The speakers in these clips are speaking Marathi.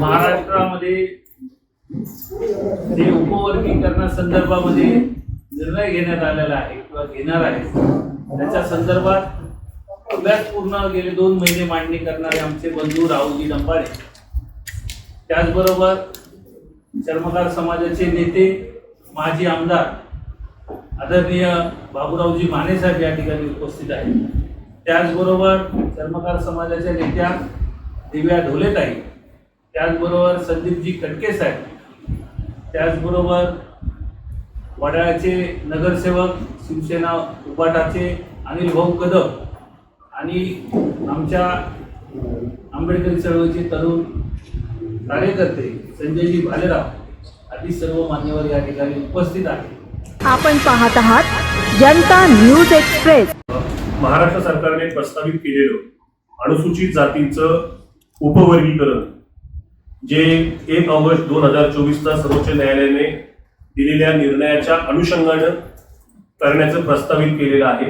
महाराष्ट्रामध्ये जे उपवर्गीकरणासंदर्भामध्ये निर्णय घेण्यात आलेला आहे किंवा घेणार आहे त्याच्या संदर्भात अभ्यासपूर्ण गेले 2 महिने मांडणी करणारे आमचे बंधू राहुलजी डंबाळे, त्याचबरोबर चर्मकार समाजाचे नेते माजी आमदार आदरणीय बाबूरावजी माने साहेब या ठिकाणी उपस्थित आहेत. त्याचबरोबर चर्मकार समाजाच्या नेत्या दिव्या ढोलेताई, त्याचबरोबर संदीपजी कटके साहेब, त्याचबरोबर वडाळ्याचे नगरसेवक शिवसेना उबाटाचे अनिल भाऊ कदम आणि आमच्या आंबेडकरी चळवळीचे तरुण कार्यकर्ते संजयजी भालेराव आदी सर्व मान्यवर या ठिकाणी उपस्थित आहेत. आपण पाहत आहात जनता न्यूज एक्सप्रेस. महाराष्ट्र सरकारने प्रस्तावित केलेलं अनुसूचित जातींचं उपवर्गीकरण जे 1 ऑगस्ट 2024चा सर्वोच्च न्यायालयाने दिलेल्या निर्णयाच्या अनुषंगाने करण्याचं प्रस्तावित केलेलं आहे,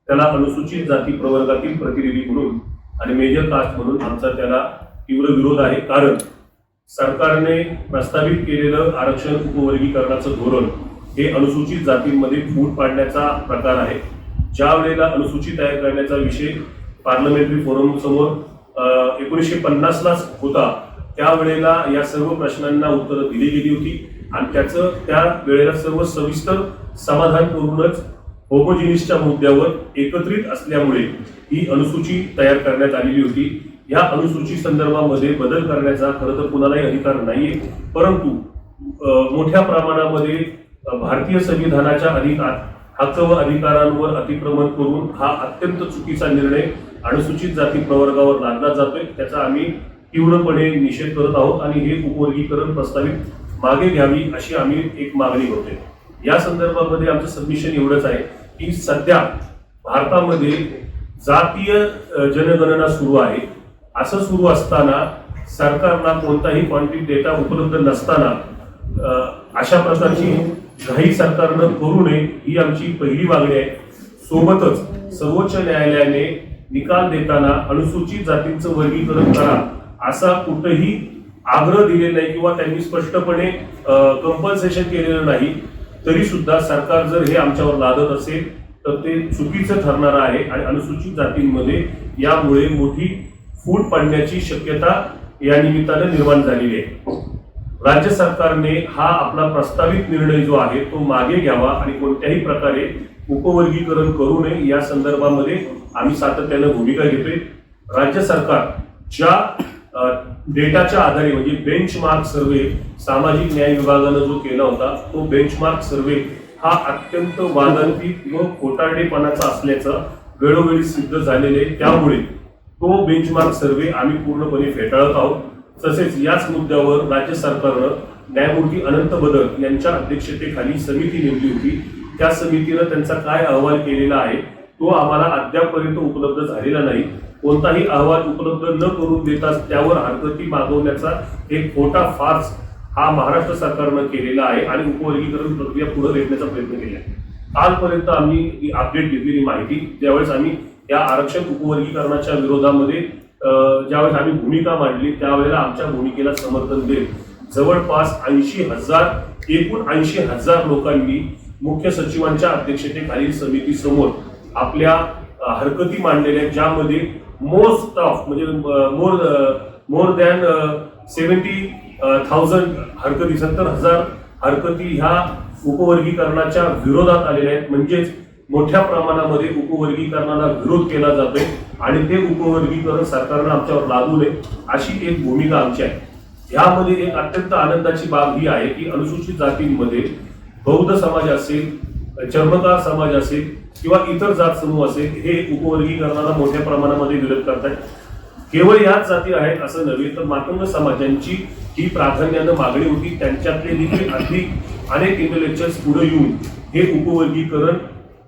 त्याला अनुसूचित जाती प्रवर्गातील प्रतिनिधी म्हणून आणि मेजर कास्ट म्हणून आमचा त्याला तीव्र विरोध आहे. कारण सरकारने प्रस्तावित केलेलं आरक्षण उपवर्गीकरणाचं धोरण हे अनुसूचित जातींमध्ये फूट पाडण्याचा प्रकार आहे. ज्या वेळेला अनुसूची तयार करण्याचा विषय पार्लमेंटरी फोरम समोर 1950लाच होता, त्यावेळेला या सर्व प्रश्नांना उत्तरं दिली गेली होती आणि त्याचं त्या वेळेला सर्व सविस्तर समाधान करूनच होमोजिनिसच्या मुद्द्यावर एकत्रित असल्यामुळे ही अनुसूची तयार करण्यात आलेली होती. या अनुसूची संदर्भामध्ये बदल करण्याचा खरं तर कुणालाही अधिकार नाहीये, परंतु मोठ्या प्रमाणामध्ये भारतीय संविधानाच्या हक्क व अधिकारांवर अतिक्रमण करून हा अत्यंत चुकीचा निर्णय अनुसूचित जाती प्रवर्गावर लादला जातोय. त्याचा आम्ही तीव्रपणे निषेध करत आहोत आणि हे उपवर्गीकरण प्रस्तावित मागे घ्यावी अशी आम्ही एक मागणी करतोय. या संदर्भामध्ये आमचं सबमिशन एवढंच आहे की सध्या भारतामध्ये जातीय जनगणना सुरू आहे. असं सुरू असताना सरकारला कोणताही क्वांटिटी डेटा उपलब्ध नसताना अशा प्रकारची घाई सरकारनं करू नये ही आमची पहिली मागणी आहे. सोबतच सर्वोच्च न्यायालयाने निकाल देताना अनुसूचित जातींचं वर्गीकरण करा असा कुठेही आग्रह दिलेला नाही किंवा त्यांनी स्पष्टपणे कंपल्सेशन केलेलं नाही. तरी सुद्धा सरकार जर हे आमच्यावर लादत असेल तर ते चुकीचं ठरणार आहे आणि अनुसूचित जातींमध्ये यामुळे मोठी फूट पडण्याची शक्यता या निमित्तानं निर्माण झालेली आहे. राज्य सरकारने हा आपला प्रस्तावित निर्णय जो आहे तो मागे घ्यावा आणि कोणत्याही प्रकारे उपवर्गीकरण करू नये या संदर्भामध्ये आम्ही सातत्यानं भूमिका घेतोय. राज्य सरकार ज्या डेटाच्या आधारे म्हणजे बेंचमार्क सर्वे सामाजिक न्याय विभागानं जो केला होता तो बेंचमार्क सर्वे हा अत्यंत वादांतिक व खोटारडेपणाचा असल्याचं वेळोवेळी सिद्ध झालेले, त्यामुळे तो बेंचमार्क सर्वे आम्ही पूर्णपणे फेटाळत आहोत. तसेच याच मुद्द्यावर राज्य सरकारनं न्यायमूर्ती अनंत बदर यांच्या अध्यक्षतेखाली समिती नेमली होती. त्या समितीनं त्यांचा काय अहवाल केलेला आहे तो आम्हाला अद्यापपर्यंत उपलब्ध झालेला नाही. कोणताही अहवाल उपलब्ध न करून देताच त्यावर हरकती मागवण्याचा एक खोटा फार्स हा महाराष्ट्र सरकारनं केलेला आहे आणि उपवर्गीकरण प्रक्रिया पुढे नेण्याचा प्रयत्न केला आहे. कालपर्यंत आम्ही अपडेट घेतलेली माहिती, ज्यावेळेस आम्ही या आरक्षण उपवर्गीकरणाच्या विरोधामध्ये ज्यावेळेस आम्ही भूमिका मांडली त्यावेळेला आमच्या भूमिकेला समर्थन देत जवळपास 80,000 एकूण 80,000 लोकांनी मुख्य सचिवांच्या अध्यक्षतेखालील समिती समोर आपल्या हरकती मांडलेल्या, ज्यामध्ये मोस्ट ऑफ म्हणजे मोर दॅन 70,000 हरकती 70,000 हरकती ह्या उपवर्गीकरणाच्या विरोधात आलेल्या आहेत. म्हणजेच मोठ्या प्रमाणामध्ये उपवर्गीकरणाला विरोध केला जातोय आणि ते उपवर्गीकरण सरकारनं आमच्यावर लादू नये अशी एक भूमिका आमची आहे. यामध्ये एक अत्यंत आनंदाची बाब ही आहे की अनुसूचित जातींमध्ये बौद्ध समाज असेल, चर्मकार समाज असेल किंवा इतर जात समूह असेल हे उपवर्गीकरणाला मोठ्या प्रमाणामध्ये विरोध करतात. केवळ याच जाती आहेत असं नव्हे तर मातंग समाजांची ही प्राधान्यानं मागणी होती. त्यांच्यातले देखील अनेक इंटेलेक्च्युअल्स पुढे येऊन हे उपवर्गीकरण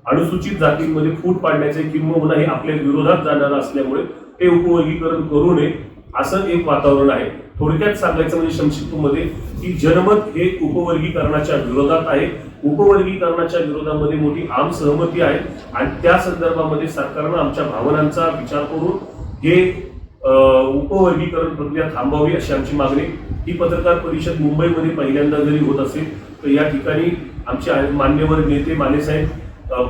अनुसूचित जातींमध्ये फूट पाडण्याचे किंबहुना हे आपल्या विरोधात जाणार असल्यामुळे ते उपवर्गीकरण करू नये असं एक वातावरण आहे. थोडक्यात सांगायचं म्हणजे संक्षिप्तमध्ये की जनमत हे उपवर्गीकरणाच्या विरोधात आहे. उपवर्गीकरणाच्या विरोधामध्ये मोठी आम सहमती आहे आणि त्या संदर्भामध्ये सरकारनं आमच्या भावनांचा विचार करून हे उपवर्गीकरण प्रक्रिया थांबवावी अशी आमची मागणी. ही पत्रकार परिषद मुंबईमध्ये पहिल्यांदा जरी होत असेल तर या ठिकाणी आमचे मान्यवर नेते मानेसाहेब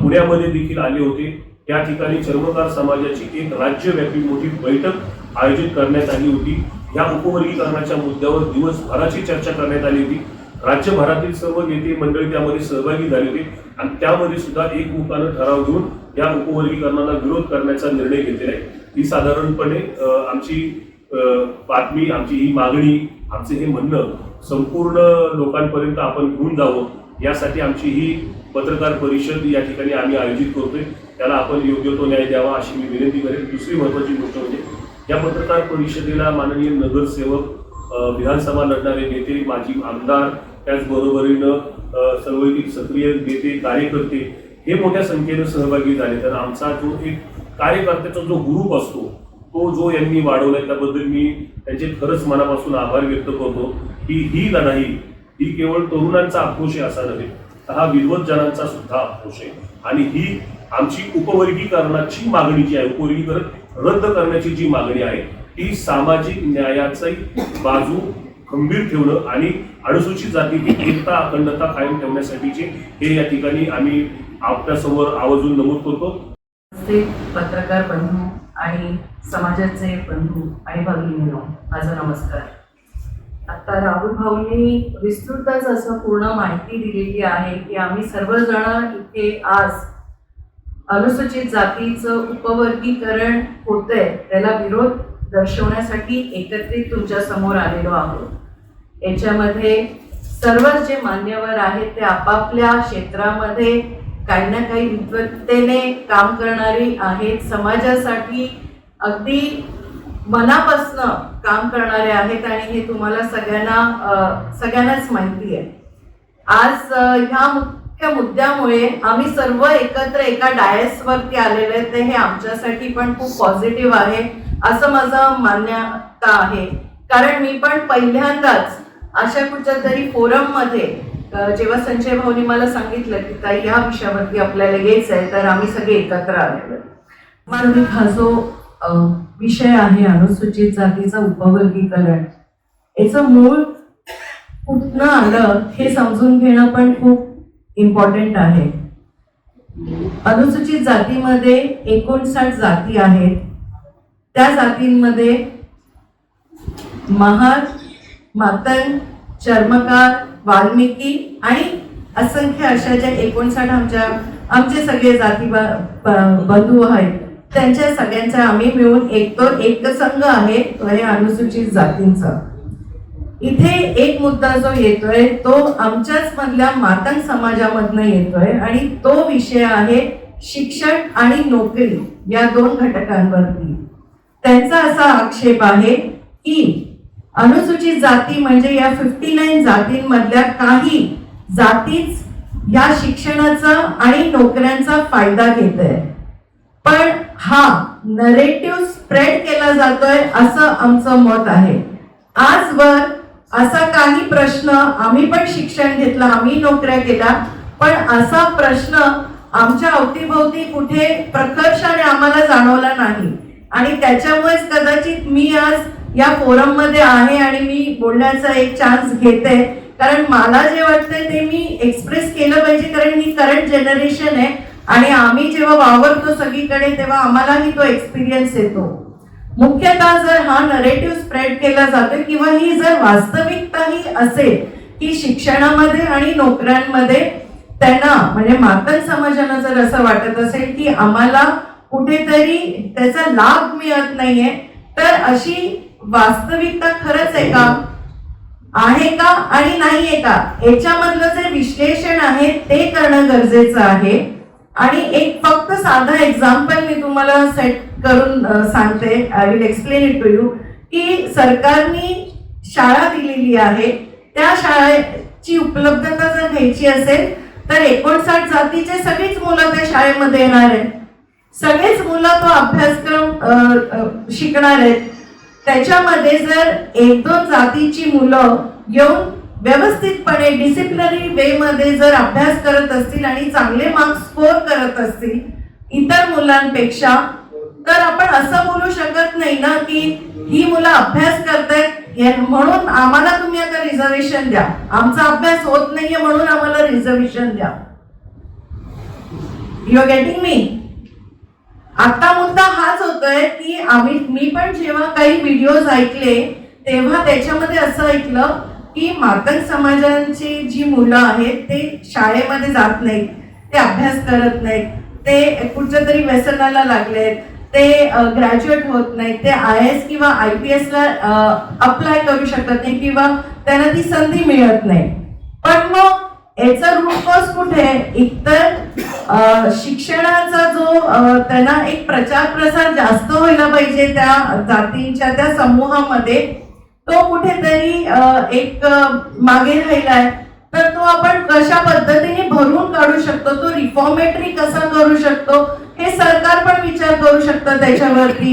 पुण्यामध्ये देखील आले होते. या ठिकाणी चर्मकार समाजाची एक राज्यव्यापी मोठी बैठक आयोजित करण्यात आली होती. या उपवर्गीकरणाच्या मुद्द्यावर दिवसभराची चर्चा करण्यात आली होती. राज्यभरातील सर्व नेते मंडळी त्यामध्ये सहभागी झाले होते आणि त्यामध्ये सुद्धा एकमुखानं ठराव घेऊन या उपवर्गीकरणाला विरोध करण्याचा निर्णय घेतलेला आहे. ही साधारणपणे आमची बातमी, आमची ही मागणी, आमचे हे म्हणणं संपूर्ण लोकांपर्यंत आपण घेऊन जावं यासाठी आमची ही पत्रकार परिषद या ठिकाणी आम्ही आयोजित करतोय. त्याला आपण योग्य तो न्याय द्यावा अशी मी विनंती करेन. दुसरी महत्त्वाची गोष्ट म्हणजे या पत्रकार परिषदेला माननीय नगरसेवक, विधानसभा लढणारे नेते, माजी आमदार, त्याचबरोबरीनं सर्व सक्रिय नेते, कार्यकर्ते हे मोठ्या संख्येनं सहभागी झाले. तर आमचा जो एक कार्यकर्त्याचा जो ग्रुप असतो तो जो यांनी वाढवलाय त्याबद्दल मी त्यांचे खरंच मनापासून आभार व्यक्त करतो. ही लढाई ही केवळ तरुणांचा आक्रोश आहे असा नव्हे, तर हा विद्वज्जनांचा सुद्धा आक्रोश आहे. आणि ही आमची उपवर्गीकरणाची मागणी जी आहे, उपवर्गीकरण रद्द करण्याची जी मागणी आहे ती सामाजिक न्यायाची बाजू खंबीर ठेवणं आणि अनुसूचित जातीची एकता, अखंडता कायम ठेवण्यासाठीचे हे या ठिकाणी आम्ही आपल्यासमोर आवर्जून नमूद करतो. पत्रकार बंधू आणि समाजाचे बंधू आणि भगिनींनो, माझा नमस्कार. आता राहुल भाऊंनी विस्तृतच असं पूर्ण माहिती दिलेली आहे की आम्ही सर्वजण इथे आज अनुसूचित जातीचं उपवर्गीकरण होतंय त्याला विरोध दर्शवण्यासाठी एकत्रित तुमच्या समोर आलेलो आहोत. याच्यामध्ये सर्वच जे मान्यवर आहेत ते आपापल्या क्षेत्रामध्ये काही ना काही विद्वत्तेने काम करणारी आहेत, समाजासाठी अगदी मनापासनं काम करणारे आहेत आणि हे तुम्हाला सगळ्यांनाच माहिती आहे. आज ह्या मुख्य मुद्द्यामुळे आम्ही सर्व एकत्र एका डायसवरती आलेले आहेत. हे आमच्यासाठी पण खूप पॉझिटिव्ह आहे असं माझं मान्यता आहे. कारण मी पण पहिल्यांदाच अशा कुठच्या तरी फोरममध्ये जेव्हा संजय भाऊनी मला सांगितलं की ताई या विषयावरती आपल्याला यायचं आहे तर आम्ही सगळे एकत्र आलेलो. मानवी हा जो विषय आहे अनुसूचित जातीचा उपवर्गीकरण, याचं मूळ कुठनं आलं हे समजून घेणं पण खूप इम्पॉर्टंट आहे. अनुसूचित जातीमध्ये 59 जाती आहेत. त्या जातींमध्ये महार, मातंग, चर्मकार, वाल्मिकी आणि असंख्य अशा ज्या 59 आमचे सगळे जाती बंधू आहेत त्यांच्या सगळ्यांचा आम्ही मिळून एक संघ आहे तो आहे अनुसूचित जातींचा. इथे एक मुद्दा जो येतोय तो आमच्याच मधल्या मातंग समाजामधनं येतोय आणि तो विषय आहे शिक्षण आणि नोकरी या दोन घटकांवरती. त्यांचा असा आक्षेप आहे की अनुसूचित जाती म्हणजे या 59 जातींमधल्या काही जातीच या शिक्षणाचा आणि नोकऱ्यांचा फायदा घेत आहे. पण हा नरेटिव्ह स्प्रेड केला जातोय असं आमचं मत आहे. आजवर असा काही प्रश्न, आम्ही पण शिक्षण घेतलं, आम्ही नोकऱ्या केल्या, पण असा प्रश्न आमच्या अवतीभोवती कुठे प्रकर्षाने आम्हाला जाणवला नाही. आणि त्याच्यामुळेच कदाचित मी आज या फोरम मध्ये आहे आणि मी बोलण्याचा एक चान्स घेते. कारण मला जे वाटतंय ते मी एक्सप्रेस केलं पाहिजे. कारण ही करंट जनरेशन आहे आणि आम्ही जेव्हा वावरतो सगळीकडे तेव्हा आम्हालाही तो एक्सपिरियन्स येतो. मुख्यतः जर हा नरेटिव्ह स्प्रेड केला जातो किंवा ही जर वास्तविकताही असेल की शिक्षणामध्ये आणि नोकऱ्यांमध्ये त्यांना म्हणजे मातंग समाजानं जर असं वाटत असेल की आम्हाला कुठेतरी त्याचा लाभ मिळत नाहीये, तर अशी वास्तविकता खरंच आहे का, आहे का आणि नाहीये का, याच्यामधलं जे विश्लेषण आहे ते करणं गरजेचं आहे. आणि एक फक्त साधा एक्झाम्पल मी तुम्हाला सेट करून सांगते, I will explain it to you, की सरकारने शाळा दिलेली आहे. त्या शाळेची उपलब्धता जर घ्यायची असेल तर 59 जातीचे सगळीच मुलं त्या शाळेमध्ये येणार आहेत, सगळेच मुलं तो अभ्यासक्रम शिकणार आहेत. त्याच्यामध्ये जर 1-2 जातीची मुलं येऊन व्यवस्थितपणे डिसिप्लिनरी वे मध्ये जर अभ्यास करत असतील आणि चांगले मार्क्स स्कोर करत असतील इतर मुलांपेक्षा, तर आपण असं बोलू शकत नाही ना की ही मुलं अभ्यास करतायत म्हणून आम्हाला तुम्ही आता रिझर्वेशन द्या, आमचा अभ्यास होत नाहीये म्हणून आम्हाला रिझर्वेशन द्या. You are getting me? आता मुद्दा हाच होतोय की मी पण जेव्हा काही व्हिडिओज ऐकले तेव्हा त्याच्यामध्ये असं ऐकलं की मातंग समाजाची जी मुलं आहेत ते शाळेमध्ये जात नाहीत, ते अभ्यास करत नाहीत, ते कुठच्या तरी व्यसनाला लागलेत, ते ग्रॅज्युएट होत नाहीत, ते IAS किंवा IPS ला अप्लाय करू शकत नाही किंवा त्यांना ती संधी मिळत नाही. पण मग याचा रूट कॉज कुठे? एकतर शिक्षणाचा जो त्यांना एक प्रचार प्रसार जास्त व्हायला पाहिजे त्या जातींच्या त्या समूहामध्ये, तो कुठेतरी एक मागे राहिलाय. तर तो आपण कशा पद्धतीने भरून काढू शकतो, तो रिफॉर्मेटरी कसा करू शकतो हे सरकार पण विचार करू शकतं त्याच्यावरती.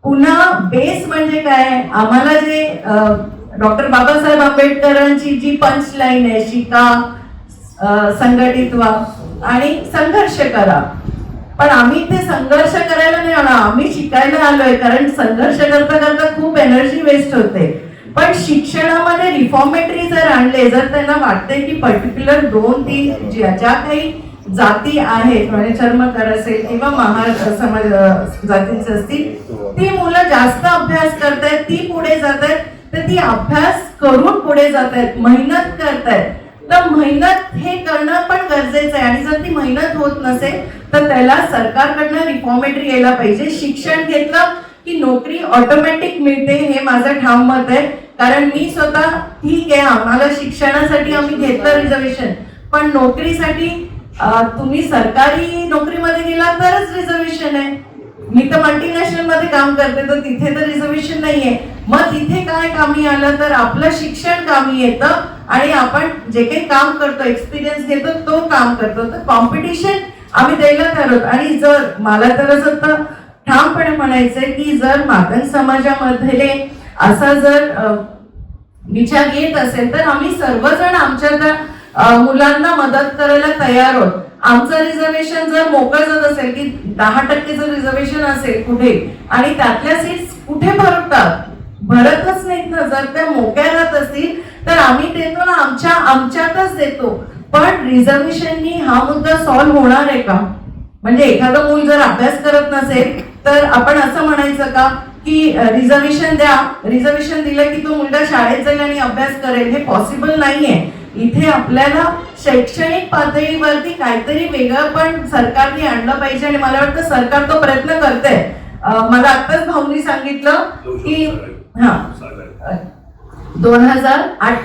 पुन्हा बेस म्हणजे काय? आम्हाला जे डॉक्टर बाबासाहेब आंबेडकरांची जी पंच लाईन आहे, शिका, संघटित व्हा आणि संघर्ष करा, पण आम्ही ते संघर्ष करायला नाही आलो, आम्ही शिकायला आलोय. कारण संघर्ष करता करता खूप एनर्जी वेस्ट होते. पण शिक्षणामध्ये रिफॉर्मेटरी जर आणले, जर त्यांना वाटते की पर्टिक्युलर 2-3 ज्या काही जाती आहेत, म्हणजे चर्मकार असेल किंवा महार समाज जातींचे असतील, ती मुलं जास्त अभ्यास करतायत, ती पुढे जात आहेत, तर ती अभ्यास करून पुढे जात आहेत, मेहनत करतायत. तर मेहनत हे करणं पण गरजेचं आहे. आणि जर ती मेहनत होत नसेल तर त्याला सरकारकडनं रिफॉर्मेटरी यायला पाहिजे. शिक्षण घेतलं की नोकरी ऑटोमॅटिक मिळते हे माझं ठाम मत आहे. कारण मी स्वतः ठीक आहे, आम्हाला शिक्षणासाठी आम्ही घेतलं रिझर्वेशन, पण नोकरीसाठी तुम्ही सरकारी नोकरीमध्ये गेला तरच रिझर्वेशन आहे. मी तर मल्टीनॅशनल मध्ये काम करते तर तिथे तर रिझर्वेशन नाहीये. मग तिथे काय कामी आलं तर आपलं शिक्षण कामी येतं आणि आपण जे काही काम करतो, एक्सपिरियन्स घेतो, तो काम करतो. तर कॉम्पिटिशन आम्ही द्यायला तयार आहोत. आणि जर मला तर असं ठामपणे म्हणायचंय की जर मातंग समाजामध्ये असा जर विचार येत असेल तर आम्ही सर्वजण आमच्या त्या मुलांना मदत करायला तयार आहोत. आमचं रिझर्वेशन जर मोकळं जात असेल की 10% रिझर्वेशन असेल कुठे आणि त्यातल्या सीट्स कुठे भरतच नाहीत ना, जर त्या मोक्या राहत असतील तर आम्ही देतो ना, आमच्यातच देतो. पण रिझर्वेशननी हा मुद्दा सॉल्व्ह होणार आहे का? म्हणजे एखादं मूल जर अभ्यास करत नसेल तर आपण असं म्हणायचं का की रिझर्वेशन द्या, रिझर्वेशन दिलं की तो मुलगा शाळेत जाईल आणि अभ्यास करेल? हे पॉसिबल नाहीये. इथे आपल्याला शैक्षणिक पातळीवरती काहीतरी वेगळं पण सरकारने आणलं पाहिजे आणि मला वाटतं सरकार तो प्रयत्न करते. मला आत्ताच भाऊनी सांगितलं की 2008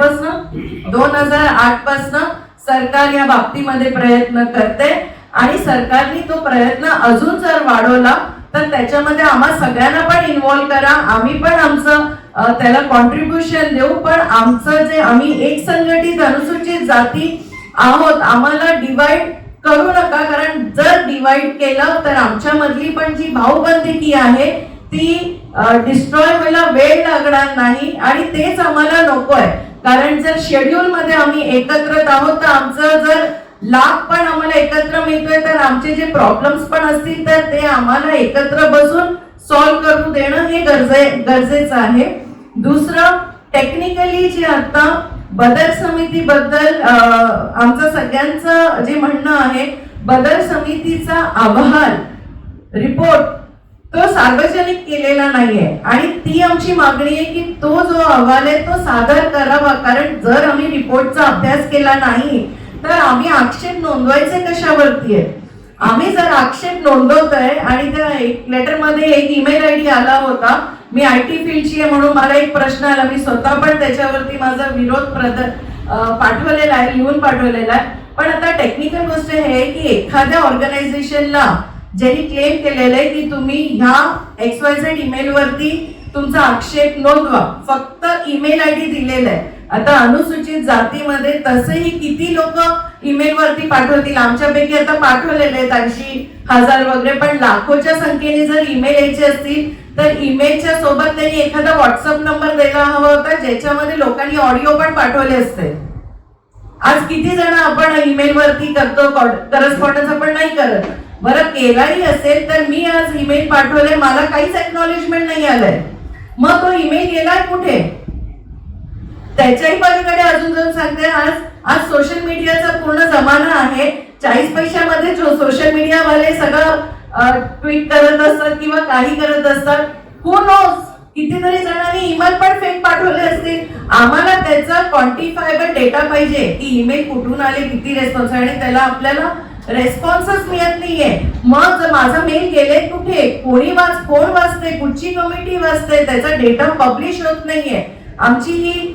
पासून सरकार या बाबतीमध्ये प्रयत्न करते आणि सरकारने तो प्रयत्न अजून जर वाढवला तर त्याच्यामध्ये आम्हा सगळ्यांना पण इन्व्हॉल्व करा. आम्ही पण आमचं त्याला कॉन्ट्रीब्युशन देऊ. पण आमचं जे आम्ही एक संघटित अनुसूचित जाती आहोत, आम्हाला डिवाइड करू नका. कारण जर डिवाइड केलं तर आमच्या मधली पण जी भाऊबंदिकी आहे ती डिस्ट्रॉय व्हायला वेळ लागणार नाही आणि तेच आम्हाला नको आहे. कारण जर शेड्यूल मध्ये आम्ही एकत्र आहोत तर आमचं जर लाभ पण आम्हाला एकत्र मिळतोय तर आमचे जे प्रॉब्लेम्स पण असतील तर ते आम्हाला एकत्र बसून सॉल्व्ह करू देणं हे गरजेचं आहे. दुसरं, टेक्निकली जे आता बदर समितीबद्दल आमचं सगळ्यांचं जे म्हणणं आहे, बदर समितीचा अहवाल रिपोर्ट तो सार्वजनिक केलेला नाहीये आणि ती आमची मागणी आहे की तो जो अहवाल आहे तो सादर करावा. कारण जर आम्ही रिपोर्टचा अभ्यास केला नाही तर आम्ही आक्षेप नोंदवायचे कशावरती आहे? आम्ही जर आक्षेप नोंदवतोय आणि त्या एक लेटर मध्ये एक ईमेल आयडी आला होता, मी IT फील्डची आहे म्हणून मला एक प्रश्न आला, मी स्वतः पण त्याच्यावरती माझा विरोध पाठवलेला आहे, लिहून पाठवलेला आहे. पण आता टेक्निकल गोष्ट हे आहे की एखाद्या ऑर्गनायझेशनला ज्यांनी क्लेम केलेलं आहे की तुम्ही ह्या XYZ ईमेल वरती तुमचा आक्षेप नोंदवा, फक्त ईमेल आयडी दिलेला आहे. आता अनुसूचित जातीमध्ये तसेही किती लोक ईमेल वरती पाठवतील? आमच्यापैकी आता पाठवलेले आहेत 80,000 वगैरे, पण लाखोच्या संख्येने जर ईमेल यायचे असतील तर ईमेलच्या सोबत त्यांनी एखादा व्हॉट्सअप नंबर द्यायला हवा होता ज्याच्यामध्ये लोकांनी ऑडिओ पण पाठवले असते. आज किती जण आपण ईमेल वरती करतो, करस्पॉन्डन्स आपण नाही करत. बरं केलाही असेल तर मी आज ईमेल पाठवले, मला काहीच एक्नॉलेजमेंट नाही आलंय, मग तो ईमेल गेलाय कुठे? त्याच्याही पलीकडे अजून जाऊन सांगते, आज सोशल मीडियाचा पूर्ण जमाना आहे. 40 पैशामध्ये जो सोशल मीडियावाले सगळं ट्विट करत असतात किंवा काही करत असतात. हु नोस, कितीतरी जणांनी ईमेल पण फेक पाठवले असतील. आम्हाला त्याचा क्वांटिफायबल डेटा पाहिजे की ईमेल कुठून आले, किती रेस्पॉन्स, आणि त्याला आपल्याला रेस्पॉन्सच मिळत नाहीये. मग जर माझा मेल गेले कुठे, कोण वाचते, कुठची कमिटी वाचते, त्याचा डेटा पब्लिश होत नाहीये. आमची ही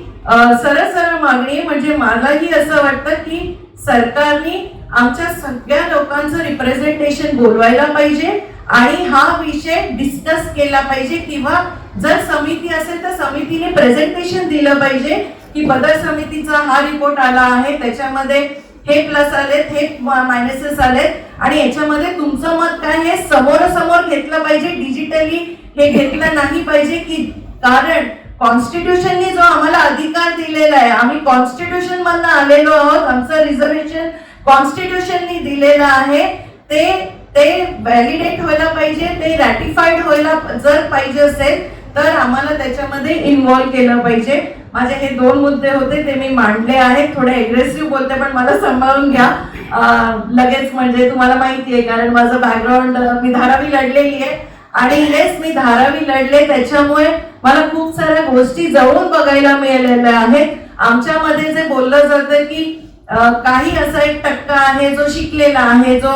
सरळ मागणी आहे. म्हणजे मलाही असं वाटतं की सरकारने आमच्या सगळ्या लोकांचं रिप्रेझेंटेशन बोलवायला पाहिजे आणि हा विषय डिस्कस केला पाहिजे, किंवा जर समिती असेल तर समितीने प्रेझेंटेशन दिलं पाहिजे की बदल समितीचा हा रिपोर्ट आला आहे, त्याच्यामध्ये हे प्लस आलेत, हे मायनसेस आलेत, आणि याच्यामध्ये तुमचं मत काय हे समोरासमोर घेतलं पाहिजे. डिजिटली हे घेतलं नाही पाहिजे, की कारण कॉन्स्टिट्यूशनने जो आम्हाला अधिकार दिलेला आहे, आम्ही कॉन्स्टिट्यूशन मधनं आलेलो आहोत, आमचं रिझर्वेशन कॉन्स्टिट्यूशनने दिलेलं आहे, ते व्हॅलिडेट व्हायला पाहिजे, ते रॅटिफाईड व्हायला जर पाहिजे असेल तर आम्हाला त्याच्यामध्ये इन्व्हॉल्व केलं पाहिजे. माझे हे 2 मुद्दे होते, ते मी मांडले आहेत. थोडे अग्रेसिव्ह बोलते पण मला सांभाळून घ्या लगेच, म्हणजे तुम्हाला माहिती आहे कारण माझं बॅकग्राऊंड, मी धारावी लढलेली आहे आणि हेच मी धारावी लढले, त्याच्यामुळे मला खूप साऱ्या गोष्टी जवळून बघायला मिळालेल्या आहेत. आमच्यामध्ये जे बोललं जातं की काही असा 1% आहे जो शिकलेला आहे, जो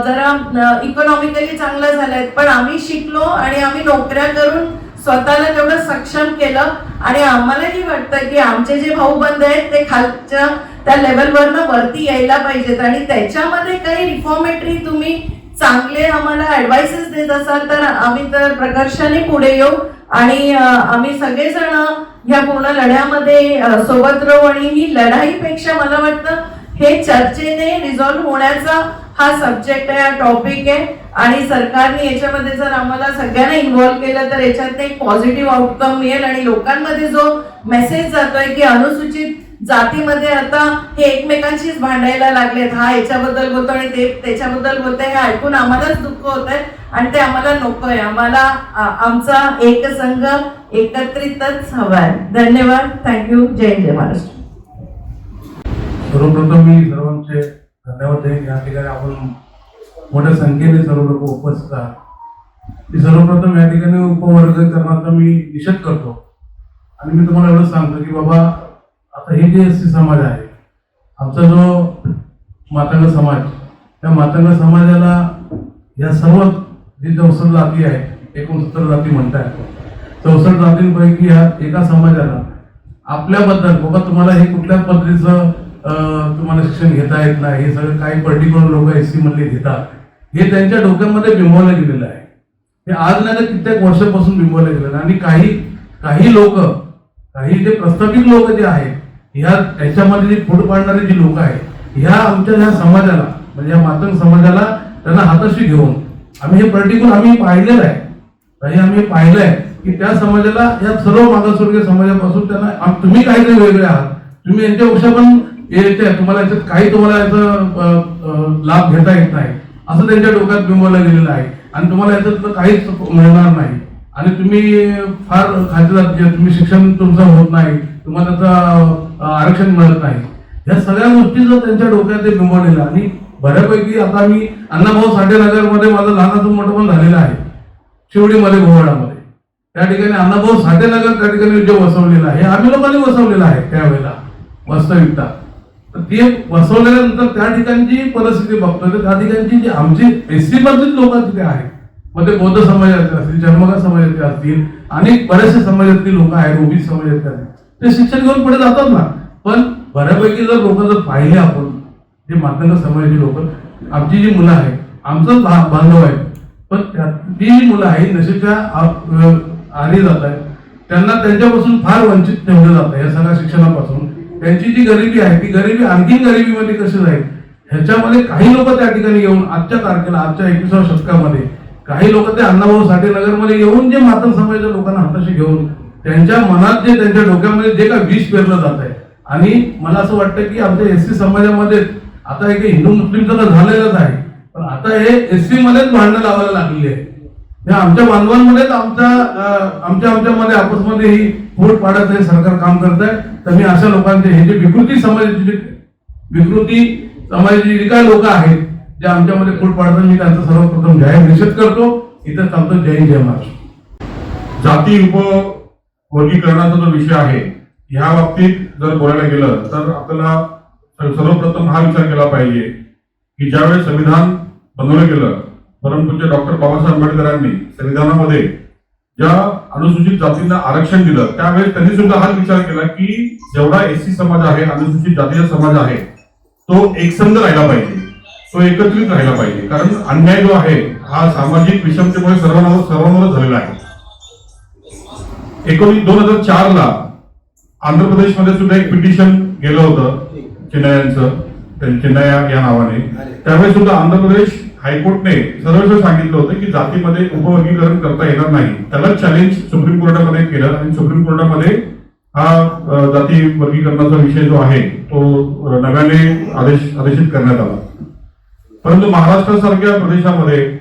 जरा इकॉनॉमिकली चांगला झालाय, पण आम्ही शिकलो आणि आम्ही नोकऱ्या करून स्वतःला तेवढं सक्षम केलं, आणि आम्हालाही वाटतं की आमचे जे भाऊबंद आहेत ते खालच्या त्या लेवलवरनं वरती यायला पाहिजेत, आणि त्याच्यामध्ये काही रिफॉर्मेटरी तुम्ही चांगले आम्हाला ऍडवाइसेस देत असाल तर आम्ही तर प्रकर्षाने पुढे येऊ आणि आम्ही सगळेजण ह्या पूर्ण लढ्यामध्ये सोबत राहू. आणि ही लढाईपेक्षा मला वाटतं हे चर्चेने रिझॉल्व्ह होण्याचा हा सब्जेक्ट आहे, हा टॉपिक आहे, आणि सरकारने याच्यामध्ये जर आम्हाला सगळ्यांना इन्व्हॉल्व केलं तर याच्यात एक पॉझिटिव्ह आउटकम मिळेल. आणि लोकांमध्ये जो मेसेज जातोय की अनुसूचित जातीमध्ये आता हे एकमेकांशीच भांडायला लागलेत, हा याच्याबद्दल बोलतो आणि ते त्याच्याबद्दल बोलतोय, हे ऐकून आम्हालाच दुःख होतंय आणि ते आम्हाला नकोय. आम्हाला आमचा एक संघ एकत्रितच हवाय. धन्यवाद. थँक्यू. जय जय महाराष्ट्र. सर्वप्रथम मी सर्वांचे धन्यवाद देईन. या ठिकाणी आपण मोठ्या संख्येने सर्व लोक उपस्थित आहात. मी सर्वप्रथम या ठिकाणी उपवर्गीकरणाचा मी निषेध करतो आणि मी तुम्हाला एवढं सांगतो की बाबा आता हे जे एससी समाज आहे, आमचा जो मातंग समाज, त्या मातंग समाजाला या सर्व जी 64 जाती आहे, 69 जाती म्हणताय, 64 जातींपैकी ह्या एका समाजाला आपल्याबद्दल बाबा तुम्हाला हे कुठल्या पद्धतीचं तुम्हाला शिक्षण घेता येत नाही, हे सगळं काही पर्टिक्युलर लोक एससी मधले घेतात, हे त्यांच्या डोक्यामध्ये बिंबवलं गेलेलं आहे. हे आज नाही तर कित्येक वर्षापासून बिंबवलं गेलेलं आहे. आणि काही लोक, काही जे प्रस्थापित लोक जे आहेत, ह्या त्याच्यामध्ये जे फूट पाडणारे जी लोक आहेत, ह्या आमच्या ह्या समाजाला म्हणजे या मातंग समाजाला त्यांना हाताशी घेऊन आम्ही हे पर्टिक्युलर आम्ही पाहिलेलं आहे, आम्ही पाहिलंय की त्या समाजाला या सर्व मागासवर्गीय समाजापासून त्यांना तुम्ही काहीतरी वेगळे आहात, तुम्ही यांच्यापेक्षा पण येते, तुम्हाला याच्यात काही तुम्हाला याचा लाभ घेता येत नाही असं त्यांच्या डोक्यात बिंबवलं गेलेलं आहे. आणि तुम्हाला याच्यात काहीच मिळणार नाही आणि तुम्ही फार खातेदार, तुम्ही शिक्षण तुमचं होत नाही, तुम्हाला त्याचं आरक्षण मिळत नाही, या सगळ्या गोष्टी जर त्यांच्या डोक्यात बिंबवलेलं. आणि बऱ्यापैकी आता मी अण्णाभाऊ साठे नगरमध्ये माझं लहानाचं मोठं पण झालेलं आहे, शिवडीमध्ये गोवाडामध्ये. त्या ठिकाणी अण्णाभाऊ साठे नगर त्या ठिकाणी जे वसवलेलं आहे, आम्ही लोकांनी वसवलेलं आहे त्यावेळेला वास्तविकता. तर ते वसवल्यानंतर त्या ठिकाणी जी परिस्थिती बघतोय तर त्या ठिकाणची जी आमची एससी मधली लोक तिथे आहेत, मग ते बौद्ध समाजाचे असतील, चर्मकार समाजाचे असतील, आणि बऱ्याचशा समाजातली लोक आहेत, ओबीसी समाजातले आहेत, ते शिक्षण घेऊन पुढे जातात ना. पण बऱ्यापैकी जर लोक जर पाहिले आपण जे मातंग समाजाची लोक, आमची जी मुलं आहेत, आमचं बांधव आहे, पण ती जी मुलं आहेत नशेच्या आरी जात आहेत, त्यांना त्यांच्यापासून फार वंचित ठेवलं जातं या सगळ्या शिक्षणापासून. त्यांची जी गरिबी आहे ती गरिबी आणखीन गरिबीमध्ये कशी जाईल ह्याच्यामध्ये काही लोक त्या ठिकाणी येऊन आजच्या तारखेला, आजच्या 21व्या शतकामध्ये काही लोक ते अण्णाभाऊ साठे नगरमध्ये येऊन जे मातंग समाजाच्या लोकांना हाताशी घेऊन त्यांच्या मनात जे त्यांच्या डोक्यामध्ये जे काय विष पेरलं जात आहे. आणि मला असं वाटतं की आमच्या एससी समाजामध्ये आता एक हिंदू मुस्लिमचं तर झालेलंच आहे, पण आता हे एससी मध्येच भांडणं लावायला लागलेली आहे. हे आमच्या बांधवांमध्येच आमच्यामध्ये आपसमध्ये ही फूट पाडत हे सरकार काम करत आहे. तर मी अशा लोकांचे हे जे विकृती समाजाची जी काही लोक आहेत जे आमच्यामध्ये फूट पाडतात, मी त्यांचा सर्वप्रथम जाहीर निषेध करतो. इथं थांबतो. जय जय महाराष्ट्र. जाती उपवर्गीकरणाचा जो विषय आहे, ह्या बाबतीत जर बोलायला गेलं तर आपल्याला सर्वप्रथम हा विचार केला पाहिजे की ज्यावेळेस संविधान बनवलं गेलं, परमपूज्य डॉक्टर बाबासाहेब आंबेडकरांनी संविधानामध्ये ज्या अनुसूचित जातींना आरक्षण दिलं, त्यावेळेस त्यांनी सुद्धा हा विचार केला की जेवढा एससी समाज आहे, अनुसूचित जातीचा समाज आहे, तो एकसंध राहिला पाहिजे, तो एकत्रित राहिला पाहिजे. कारण अन्याय जो आहे हा सामाजिक विषमतेमुळे सर्वांवर झालेला आहे. 2004 ला आंध्र प्रदेशमध्ये सुद्धा एक पिटिशन गेलं होतं चिन्नया या नावाने. त्यावेळेस सुद्धा आंध्र प्रदेश हायकोर्टने सरळ सांगितलं होतं की जातीमध्ये उपवर्गीकरण करता येणार नाही. त्याला चॅलेंज सुप्रीम कोर्टामध्ये केलं आणि सुप्रीम कोर्टामध्ये हा जाती वर्गीकरणाचा विषय जो आहे तो नव्याने आदेशित करण्यात आला. परंतु महाराष्ट्रासारख्या प्रदेशामध्ये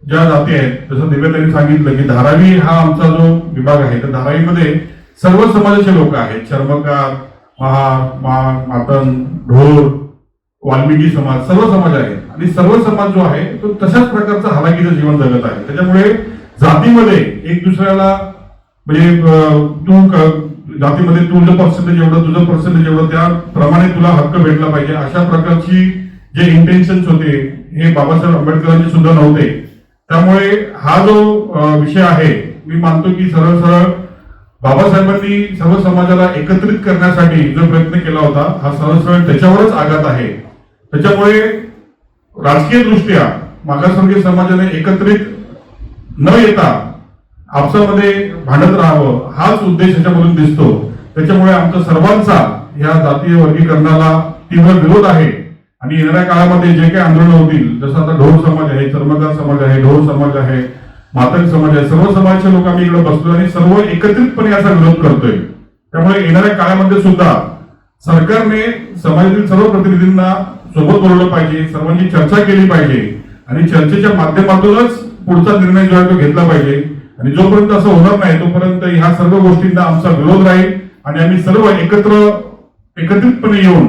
ज्या जाती आहेत, जसं दिव्याताईंनी सांगितलं की धारावी हा आमचा जो विभाग आहे, तर धारावीमध्ये सर्व समाजाचे लोक आहेत. चर्मकार, महार, मातंग, ढोर, वाल्मिकी समाज, सर्व समाज आहेत. आणि सर्व समाज जो आहे तो तशाच प्रकारचं हालाकीचं जीवन जगत आहे. त्याच्यामुळे जातीमध्ये एक दुसऱ्याला म्हणजे जातीमध्ये तुझं पर्सेंटेज एवढं, तुझं पर्सेंटेज एवढं, त्याप्रमाणे तुला हक्क भेटला पाहिजे, अशा प्रकारची जे इंटेन्शन्स होते हे बाबासाहेब आंबेडकरांचे सुद्धा नव्हते. त्यामुळे हा जो विषय आहे, मी मानतो की सरळ बाबासाहेबांनी सर्व समाजाला एकत्रित करण्यासाठी जो प्रयत्न केला होता, हा सरळ त्याच्यावरच आघात आहे. त्याच्यामुळे राजकीय दृष्ट्या मागासवर्गीय समाजाने एकत्रित न येता आपसामध्ये भांडत राहावं, हाच उद्देश याच्यामधून दिसतो. त्याच्यामुळे आमचा सर्वांचा या जातीय वर्गीकरणाला तीव्र विरोध आहे. आणि येणाऱ्या काळामध्ये जे काही आंदोलन होतील, जसं आता ढोर समाज आहे, चर्मकार समाज आहे, ढोर समाज आहे, मातंग समाज आहे, सर्व समाजाचे लोक आम्ही इकडे बसलो आणि सर्व एकत्रितपणे याचा विरोध करतोय. त्यामुळे येणाऱ्या काळामध्ये सुद्धा सरकारने समाजातील सर्व प्रतिनिधींना सोबत बोलवलं पाहिजे, सर्वांची चर्चा केली पाहिजे आणि चर्चेच्या माध्यमातूनच पुढचा निर्णय जो आहे तो घेतला पाहिजे. आणि जोपर्यंत असं होणार नाही तोपर्यंत ह्या सर्व गोष्टींना आमचा विरोध राहील आणि आम्ही सर्व एकत्रितपणे येऊन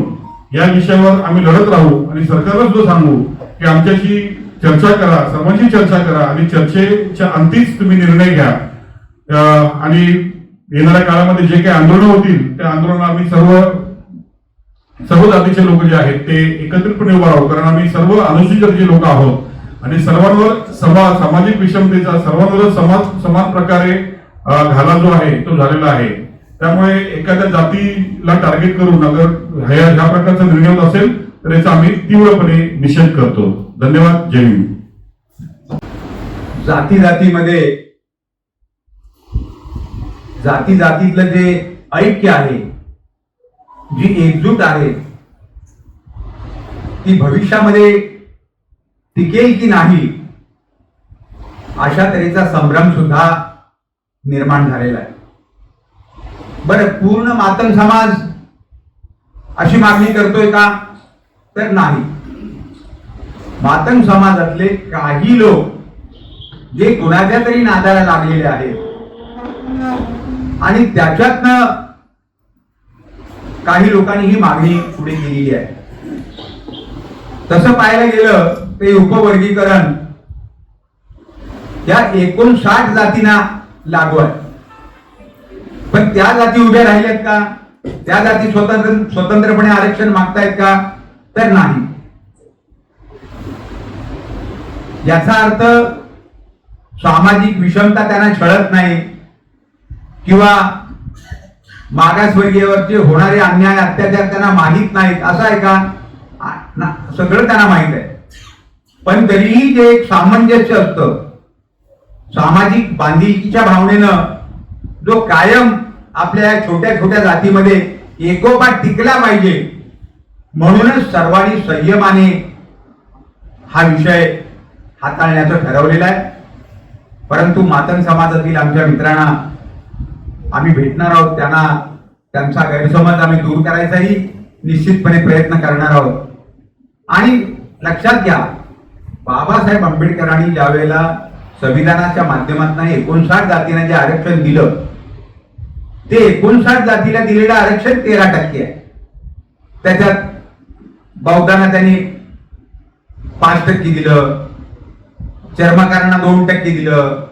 या विषयावर आम्ही लढत राहू आणि सरकारला सुद्धा सांगू की आमच्याशी चर्चा करा, सर्वांची चर्चा करा आणि चर्चेच्या अंतीच तुम्ही निर्णय घ्या. आणि येणाऱ्या काळामध्ये जे काही आंदोलन होतील त्या आंदोलनाला आम्ही सर्व जातीचे लोक जे आहेत ते एकत्रितपणे उभा राहू. कारण आम्ही सर्व अनुसूचित जातीचे लोक आहोत आणि सर्वांवर सामाजिक विषमतेचा सर्वांवर समान प्रकारे घाला जो आहे तो झालेला आहे. त्यामुळे एखाद्या जातीला टार्गेट करून अगर ह्या प्रकारचा निर्णय होत असेल तर याचा आम्ही तीव्रपणे निषेध करतो. धन्यवाद. जय हिंद. जातीतलं जे ऐक्य आहे, जी एकजूट आहे, ती भविष्यामध्ये टिकेल की नाही अशा तऱ्हेचा संभ्रम सुद्धा निर्माण झालेला आहे. बरं, पूर्ण मातंग समाज अशी मागणी करतोय का? तर नाही. मातंग समाजातले काही लोक जे कुणाच्या तरी नादाला लागलेले आहेत आणि त्याच्यातनं काही लोकांनी ही मागणी पुढे केलेली आहे. तसं पाहायला गेलं ते उपवर्गीकरण या 59 जातींना लागू आहे. पण त्या जाती उभ्या राहिल्यात का? त्या जाती स्वतंत्रपणे आरक्षण मागतायत का? तर नाही. याचा अर्थ सामाजिक विषमता त्यांना छळत नाही किंवा मागासवर्गीयावरचे होणारे अन्याय अत्याचार त्यांना माहीत नाहीत असं आहे का? सगळं त्यांना माहीत आहे. पण तरीही जे एक सामंजस्य असतं, सामाजिक बांधिलकीच्या भावनेनं जो कायम आपल्या छोट्या छोट्या जातीमध्ये एकोपा टिकला पाहिजे म्हणूनच सर्वांनी संयमाने हा विषय हाताळण्याचं ठरवलेलं आहे. परंतु मातंग समाजातील आमच्या मित्रांना आम्ही भेटणार आहोत, त्यांचा गैरसमज आम्ही दूर करायचाही निश्चितपणे प्रयत्न करणार आहोत. आणि लक्षात घ्या, बाबासाहेब आंबेडकरांनी ज्या वेळेला संविधानाच्या माध्यमातून 59 जातींना जे आरक्षण दिलं, ते 59 जातीला दिलेलं आरक्षण 13% आहे. त्याच्यात बौद्धांना त्यांनी 5% दिलं, चर्मकारांना 2% दिलं,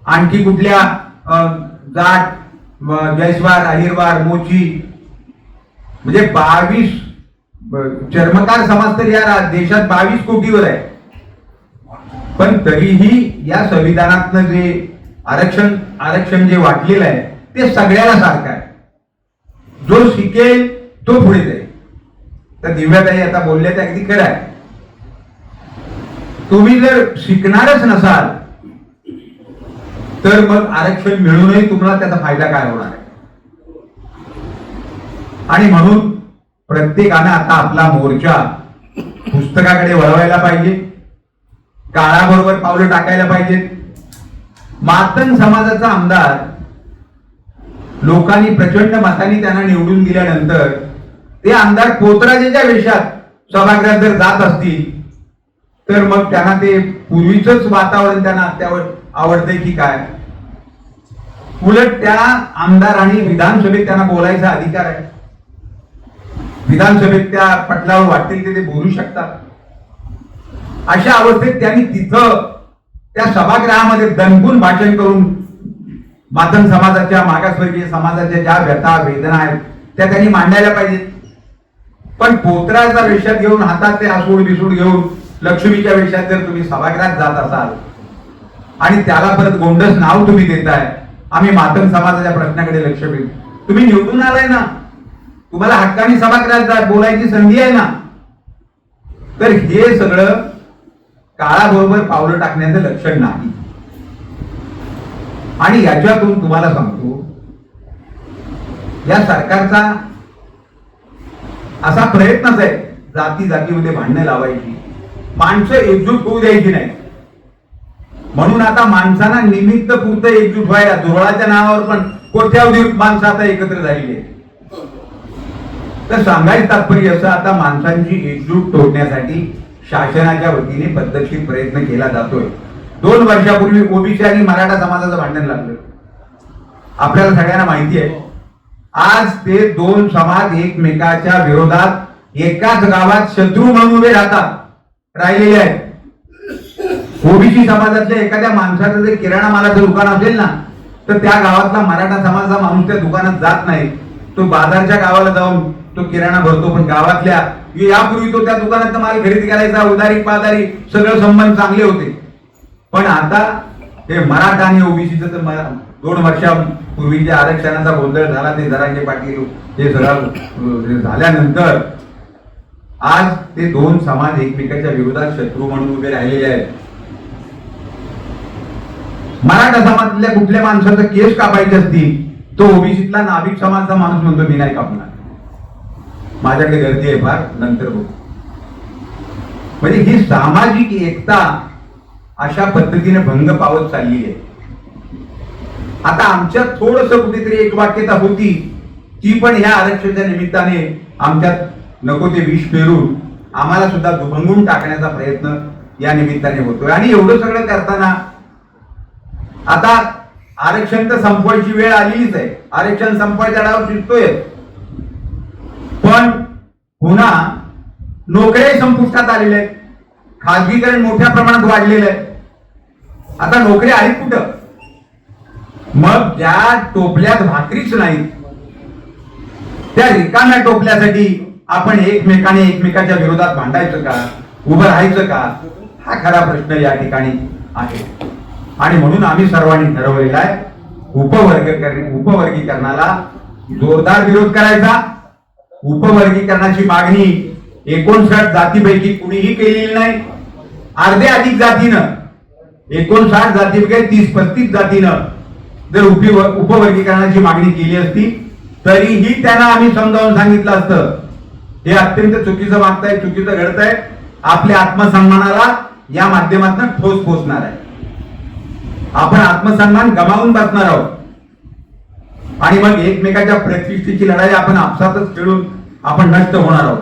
आणखी कुठल्या जाट, जैसवार, अहिरवार, मोची, म्हणजे 22 चर्मकार समाज तर या देशात 22 कोटीवर आहे. पण तरीही या संविधानातनं जे आरक्षण जे वाटलेलं आहे ते सगळ्याला सारखं आहे. जो शिकेल तो पुढे जाईल. तर दिव्याताई आता बोलल्या ते अगदी खरं आहे. तुम्ही जर शिकणारच नसाल तर मग आरक्षण मिळूनही तुम्हाला त्याचा फायदा काय होणार आहे. आणि म्हणून प्रत्येकानं आता आपला मोर्चा पुस्तकाकडे वळवायला पाहिजे, काळाबरोबर पावलं टाकायला पाहिजेत. मातंग समाजाचा आमदार लोकांनी प्रचंड मतांनी त्यांना निवडून दिल्यानंतर ते आमदार पोतराजेच्या वेशात सभागृहात जर जात असतील तर मग त्यांना ते पूर्वीच वातावरण त्यांना त्यावर आवडतंय की काय. उलट त्या आमदारांनी विधानसभेत त्यांना बोलायचा अधिकार आहे. विधानसभेत त्या पटलावर वाटतील ते बोलू शकतात. अशा अवस्थेत त्यांनी तिथं त्या सभागृहामध्ये दणकून भाषण करून मातंग समाजाच्या, मागासवर्गीय समाजाच्या ज्या व्यथा वेदना आहेत त्या त्यांनी मांडायला पाहिजेत. पण पोतराचा वेशात घेऊन, हातात ते आसूड बिसूड घेऊन लक्ष्मीच्या वेशात जर तुम्ही सभागृहात जात असाल आणि त्याला परत गोंडस नाव तुम्ही देताय, आम्ही मातंग समाजाच्या प्रश्नाकडे लक्ष देऊ. तुम्ही निवडून आलाय ना, तुम्हाला हक्काने सभागृहात बोलायची संधी आहे ना. तर हे सगळं काळाबरोबर पावलं टाकण्याचं लक्षण नाही. आणि याच्यातून तुम्हाला सांगतो, या सरकारचा असा प्रयत्नच आहे जाती जातीमध्ये भांडणं लावायची, माणसं एकजूट होऊ द्यायची नाही. म्हणून आता माणसांना निमित्त पुरतं एकजूट व्हायला, धुरळाच्या नावावर पण कोट्यावधी माणसं आता एकत्र झालेली आहे. तर सांगायचं तात्पर्य असं, आता माणसांची एकजूट तोडण्यासाठी शासनाच्या वतीने पद्धतशीर प्रयत्न केला जातोय. 2 वर्षापूर्वी ओबीसी आणि मराठा समाजाचं भांडण लागलं, आपल्याला सगळ्यांना माहिती आहे. आज ते 2 समाज एकमेकाच्या विरोधात एकाच गावात शत्रू म्हणून उभे राहिलेले आहेत. ओबीसी समाजातल्या एखाद्या माणसाचं जर किराणा मालाचं दुकान असेल ना, तर त्या गावातला मराठा समाजाचा माणूस त्या दुकानात जात नाही. तो बाजारच्या गावाला जाऊन तो किराणा भरतो. पण गावातल्या, यापूर्वी तो त्या दुकानात माल खरेदी करायचा, उदारी पादारी सगळं संबंध चांगले होते. पण आता हे मराठा आणि ओबीसीचं तर 2 वर्षापूर्वी जे आरक्षणाचा गोंधळ झाला, ते जरांगे पाटील हे सगळं झाल्यानंतर आज ते 2 समाज एकमेकाच्या विरोधात शत्रू म्हणून उभे राहिलेले आहेत. मराठा समाजातल्या कुठल्या माणसाचा केस कापायचे असतील, तो ओबीसीतला नाभिक समाजचा माणूस म्हणतो मी नाही कापणार, माझ्याकडे गर्दी आहे फार, नंतर बघू. म्हणजे ही सामाजिक एकता अशा पद्धतीने भंग पावत चालली आहे. आता आमच्यात थोडस कुठेतरी एक वाक्यता होती, ती पण ह्या आरक्षणाच्या निमित्ताने आमच्यात नको ते विष पेरून आम्हाला सुद्धा दुभंगून टाकण्याचा प्रयत्न या निमित्ताने होतोय. आणि एवढं सगळं करताना आता आरक्षण तर संपवायची वेळ आलेलीच आहे, आरक्षण संपवायच्या डाव शिजतोय. पण पुन्हा नोकऱ्या संपुष्टात आलेल्या आहेत, खाजगीकरण मोठ्या प्रमाणात वाढलेलं आहे. आता नोकऱ्या आहेत कुठं? मग ज्या टोपल्यात भाकरीच नाही त्या रिकाम्या टोपल्यासाठी आपण एकमेकाच्या विरोधात भांडायचं का, उभं राहायचं का, हा खरा प्रश्न या ठिकाणी आहे. आणि म्हणून आम्ही सर्वांनी ठरवलेला आहे, उपवर्गीकरणाला जोरदार विरोध करायचा. उपवर्गीकरणाची मागणी 59 जातीपैकी कुणीही केलेली नाही. अर्ध्या अधिक जातीनं, 59 जातीपैकी 30-35 जातीनं जर उपवर्गीकरणाची मागणी केली असती तरीही त्यांना आम्ही समजावून सांगितलं असतं, हे अत्यंत चुकीचं मागताय, चुकीचं घडतंय, आपल्या आत्मसन्मानाला या माध्यमातून ठोस पोचणार आहे. आपण आत्मसन्मान गमावून बसणार आहोत आणि मग एकमेकाच्या प्रतिष्ठेची लढाई आपण आपसातच खेळून आपण नष्ट होणार आहोत.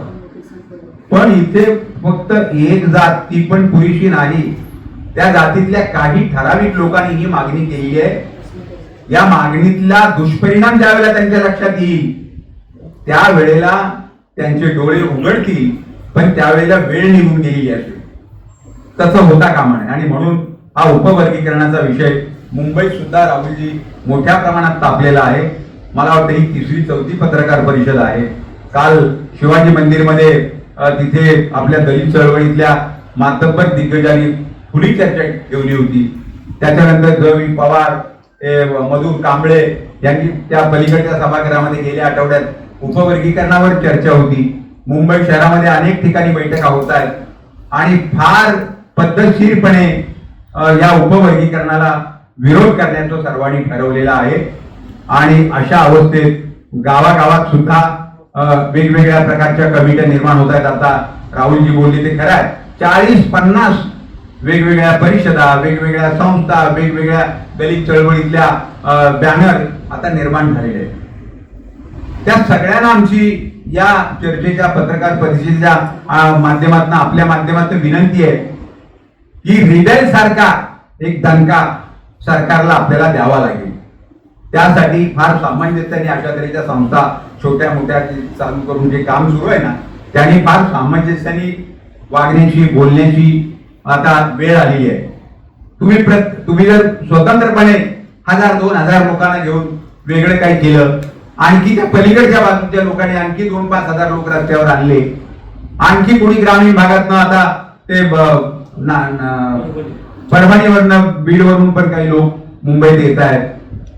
पण इथे फक्त एक जात, ती पण पुरेशी नाही, त्या जातीतल्या काही ठराविक लोकांनी ही मागणी केलेली आहे. या मागणीतला दुष्परिणाम ज्यावेळेला त्यांच्या लक्षात येईल त्यावेळेला त्यांचे डोळे उघडतील, पण त्यावेळेला वेळ निघून गेलेली असेल. तसं होता कामा नये. आणि म्हणून हा उपवर्गीकरणाचा विषय मुंबईत सुद्धा राहुलजी मोठ्या प्रमाणात तापलेला आहे. मला वाटतं ही 3री-4थी पत्रकार परिषद आहे. काल शिवाजी मंदिरमध्ये तिथे आपल्या दलित चळवळीतल्या मातब्बर दिग्गजांनी खुली चर्चा ठेवली होती. त्याच्यानंतर जवी पवार, मधुर कांबळे यांनी त्या पलीकडच्या सभागृहामध्ये गेल्या आठवड्यात उपवर्गीकरणावर चर्चा होती. मुंबई शहरामध्ये अनेक ठिकाणी बैठका होत आहेत आणि फार पद्धतशीरपणे या उपवर्गीकरणाला विरोध करण्याचं सर्वांनी ठरवलेला आहे. आणि अशा अवस्थेत गावागावात सुद्धा वेगवेगळ्या प्रकारच्या कमिट्या निर्माण होत आहेत. आता राहुलजी बोलले ते खरं आहे. 40-50 वेगवेगळ्या परिषदा, वेगवेगळ्या संस्था, वेगवेगळ्या दलित चळवळीतल्या बॅनर आता निर्माण झालेले आहेत. त्या सगळ्यांना आमची या चर्चेच्या पत्रकार परिषदेच्या माध्यमातून, आपल्या माध्यमातून विनंती आहे की रिडेल सारखा एक दणका सरकारला आपल्याला द्यावा लागेल. त्यासाठी फार सामंजस्याने अशा तऱ्हेच्या संस्था छोट्या मोठ्या चालू करून जे काम सुरू आहे ना, त्यांनी फार सामंजस्याने वागण्याची, बोलण्याची आता वेळ आलेली आहे. तुम्ही जर स्वतंत्रपणे 1000-2000 लोकांना घेऊन वेगळं काही केलं, आणखी त्या पलीकडच्या बाजूच्या लोकांनी आणखी 2-5 हजार लोक रस्त्यावर आणले, आणखी कोणी ग्रामीण भागातनं आता ते परभणीवरनं, बीडवरून पण काही लोक मुंबईत येत आहेत.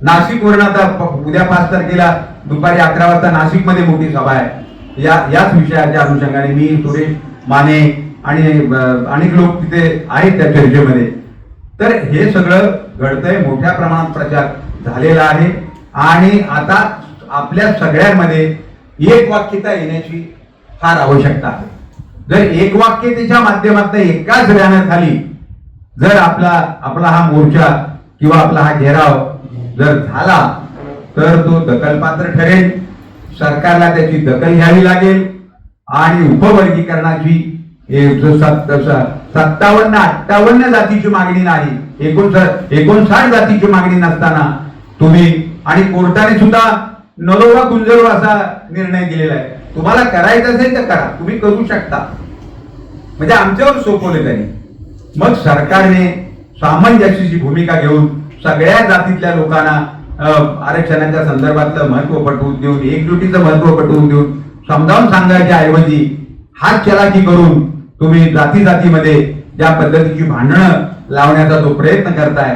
नाशिकवरून आता उद्या 5 तारखेला दुपारी 11 वाजता नाशिकमध्ये मोठी सभा आहे. याच विषयाच्या अनुषंगाने मी, सुरेश माने आणि अनेक लोक तिथे आहेत त्या चर्चेमध्ये. तर हे सगळं घडतंय, मोठ्या प्रमाणात प्रचार झालेला आहे आणि आता आपल्या सगळ्यांमध्ये एक वाक्यता येण्याची फार आवश्यकता आहे. जर एक वाक्यतेच्या माध्यमातून एकाच बॅनरखाली जर आपला हा मोर्चा किंवा आपला हा घेराव जर झाला तर तो दखलपात्र ठरेल. सरकारला त्याची दखल घ्यावी लागेल आणि उपवर्गीकरणाची 57-58 जातीची मागणी नाही, 59 जातीची मागणी नसताना तुम्ही, आणि कोर्टाने सुद्धा नरोवा गुंजरो असा निर्णय दिलेला आहे. तुम्हाला करायचं असेल तर करा, तुम्ही करू शकता, म्हणजे आमच्यावर सोपवले त्यांनी. मग सरकारने सामंजस्याची भूमिका घेऊन सगळ्या जातीतल्या लोकांना आरक्षणाच्या संदर्भातलं महत्व पटवून देऊन, एकजुटीचं महत्व पटवून देऊन समजावून सांगायच्या ऐवजी हात चलाकी करून तुम्ही जातीमध्ये ज्या पद्धतीची भांडणं लावण्याचा जो प्रयत्न करताय,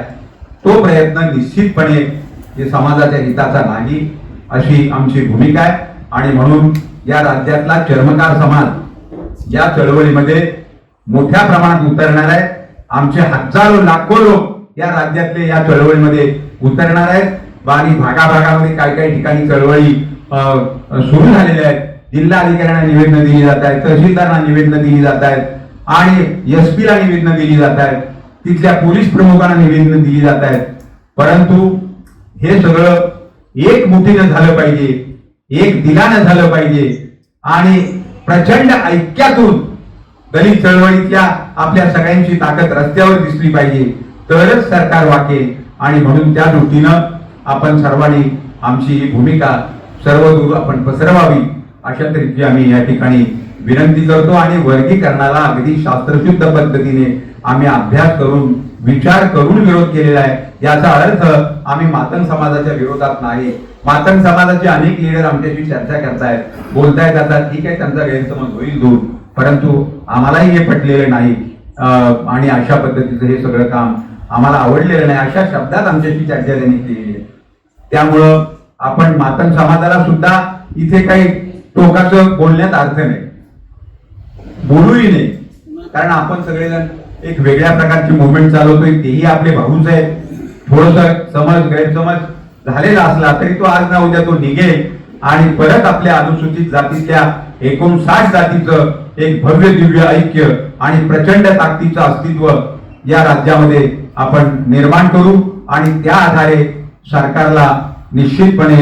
तो प्रयत्न निश्चितपणे समाजाच्या हिताचा नाही अशी आमची भूमिका आहे. आणि म्हणून या राज्यातला चर्मकार समाज या चळवळीमध्ये मोठ्या प्रमाणात उतरणार आहे. आमचे हजारो लाखो लोक या राज्यातले या चळवळीमध्ये उतरणार आहेत. आणि भागाभागामध्ये काही ठिकाणी चळवळी सुरू झालेल्या आहेत. जिल्हा अधिकाऱ्यांना निवेदनं दिली जात आहेत, तहसीलदारांना निवेदनं दिली जात आहेत आणि SP ला निवेदनं दिली जात आहेत, तिथल्या पोलीस प्रमुखांना निवेदनं दिली जात आहेत. परंतु हे सगळं एक मुठीनं झालं पाहिजे, एक दिलानं झालं पाहिजे आणि प्रचंड ऐक्यातून दलित चळवळीतल्या आपल्या सगळ्यांची ताकद रस्त्यावर दिसली पाहिजे, तरच सरकार वाकेल. आणि म्हणून त्या दृष्टीनं आपण सर्वांनी आमची ही भूमिका सर्वदूर आपण पसरवावी अशा तऱ्हेची आम्ही या ठिकाणी विनंती करतो. आणि वर्गीकरणाला अगदी शास्त्रशुद्ध पद्धतीने आम्ही अभ्यास करून, विचार करून विरोध केलेला आहे. याचा अर्थ आम्ही मातंग समाजाच्या विरोधात नाही. मातंग समाजाचे अनेक लीडर आमच्याशी चर्चा करतायत, बोलतायत. आता ठीक आहे, त्यांचा गैरसमज होईल दूर, परंतु आम्हालाही हे पटलेलं नाही आणि अशा पद्धतीचं हे सगळं काम आम्हाला आवडलेलं नाही, अशा शब्दात आमच्याशी चर्चा त्यांनी केलेली आहे. त्यामुळं आपण मातंग समाजाला सुद्धा इथे काही टोकाचं बोलण्यात अर्थ नाही, बोलूही नाही, कारण आपण सगळेजण एक वेगळ्या प्रकारची मुवमेंट चालवतोय. तेही आपले भाऊच आहेत. थोडस गैरसमज झालेला असला तरी तो आज ना उद्या तो निघेल आणि परत आपल्या अनुसूचित जातीच्या 59 जातीचं एक भव्य दिव्य ऐक्य आणि प्रचंड ताकदीचं अस्तित्व या राज्यामध्ये आपण निर्माण करू. आणि त्या आधारे सरकारला निश्चितपणे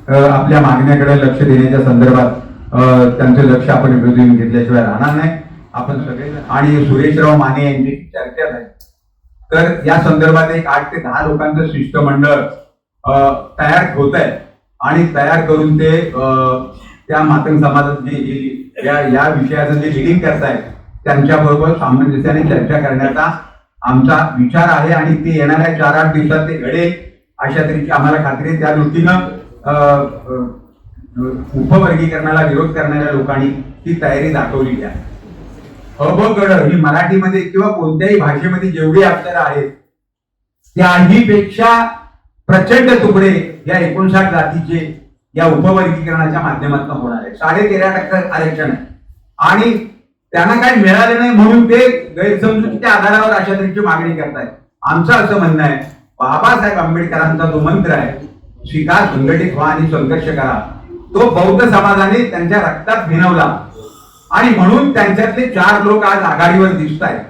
आपल्या मागण्याकडे लक्ष देण्याच्या संदर्भात त्यांचे लक्ष आपण विरोधी घेतल्याशिवाय राहणार नाही. आपण सगळे आणि सुरेशराव माने यांची चर्चा झाली. तर या संदर्भात एक 8 ते 10 लोकांचं शिष्टमंडळ तयार होत आहे आणि तयार करून ते त्या मातंग समाजात जे या विषयाचं जे लिडिंग करतायत त्यांच्याबरोबर सामंजस्याने चर्चा करण्याचा आमचा विचार आहे आणि ते येणाऱ्या 4-8 दिवसात ते घडेल अशा तऱ्हेची आम्हाला खात्री आहे. त्या दृष्टीनं उपवर्गीकरणाला विरोध करणाऱ्या लोकांनी ती तयारी दाखवली आहे. अबगड ही मराठीमध्ये किंवा कोणत्याही भाषेमध्ये जेवढी अक्षरं आहेत त्याही पेक्षा प्रचंड तुकडे या 59 जातीचे या उपवर्गीकरणाच्या माध्यमातून होणार आहे. 13.5% आरक्षण आहे आणि त्यांना काही मिळालं नाही म्हणून ते गैरसमजुतीच्या आधारावर अशा तऱ्हेची मागणी करतायत. आमचं असं म्हणणं आहे, बाबासाहेब आंबेडकरांचा जो मंत्र आहे शिका, संघटित व्हा आणि संघर्ष करा, तो बौद्ध समाजाने त्यांच्या रक्तात भिनवला आणि म्हणून त्यांच्यातले 4 लोक आज आघाडीवर दिसत आहेत.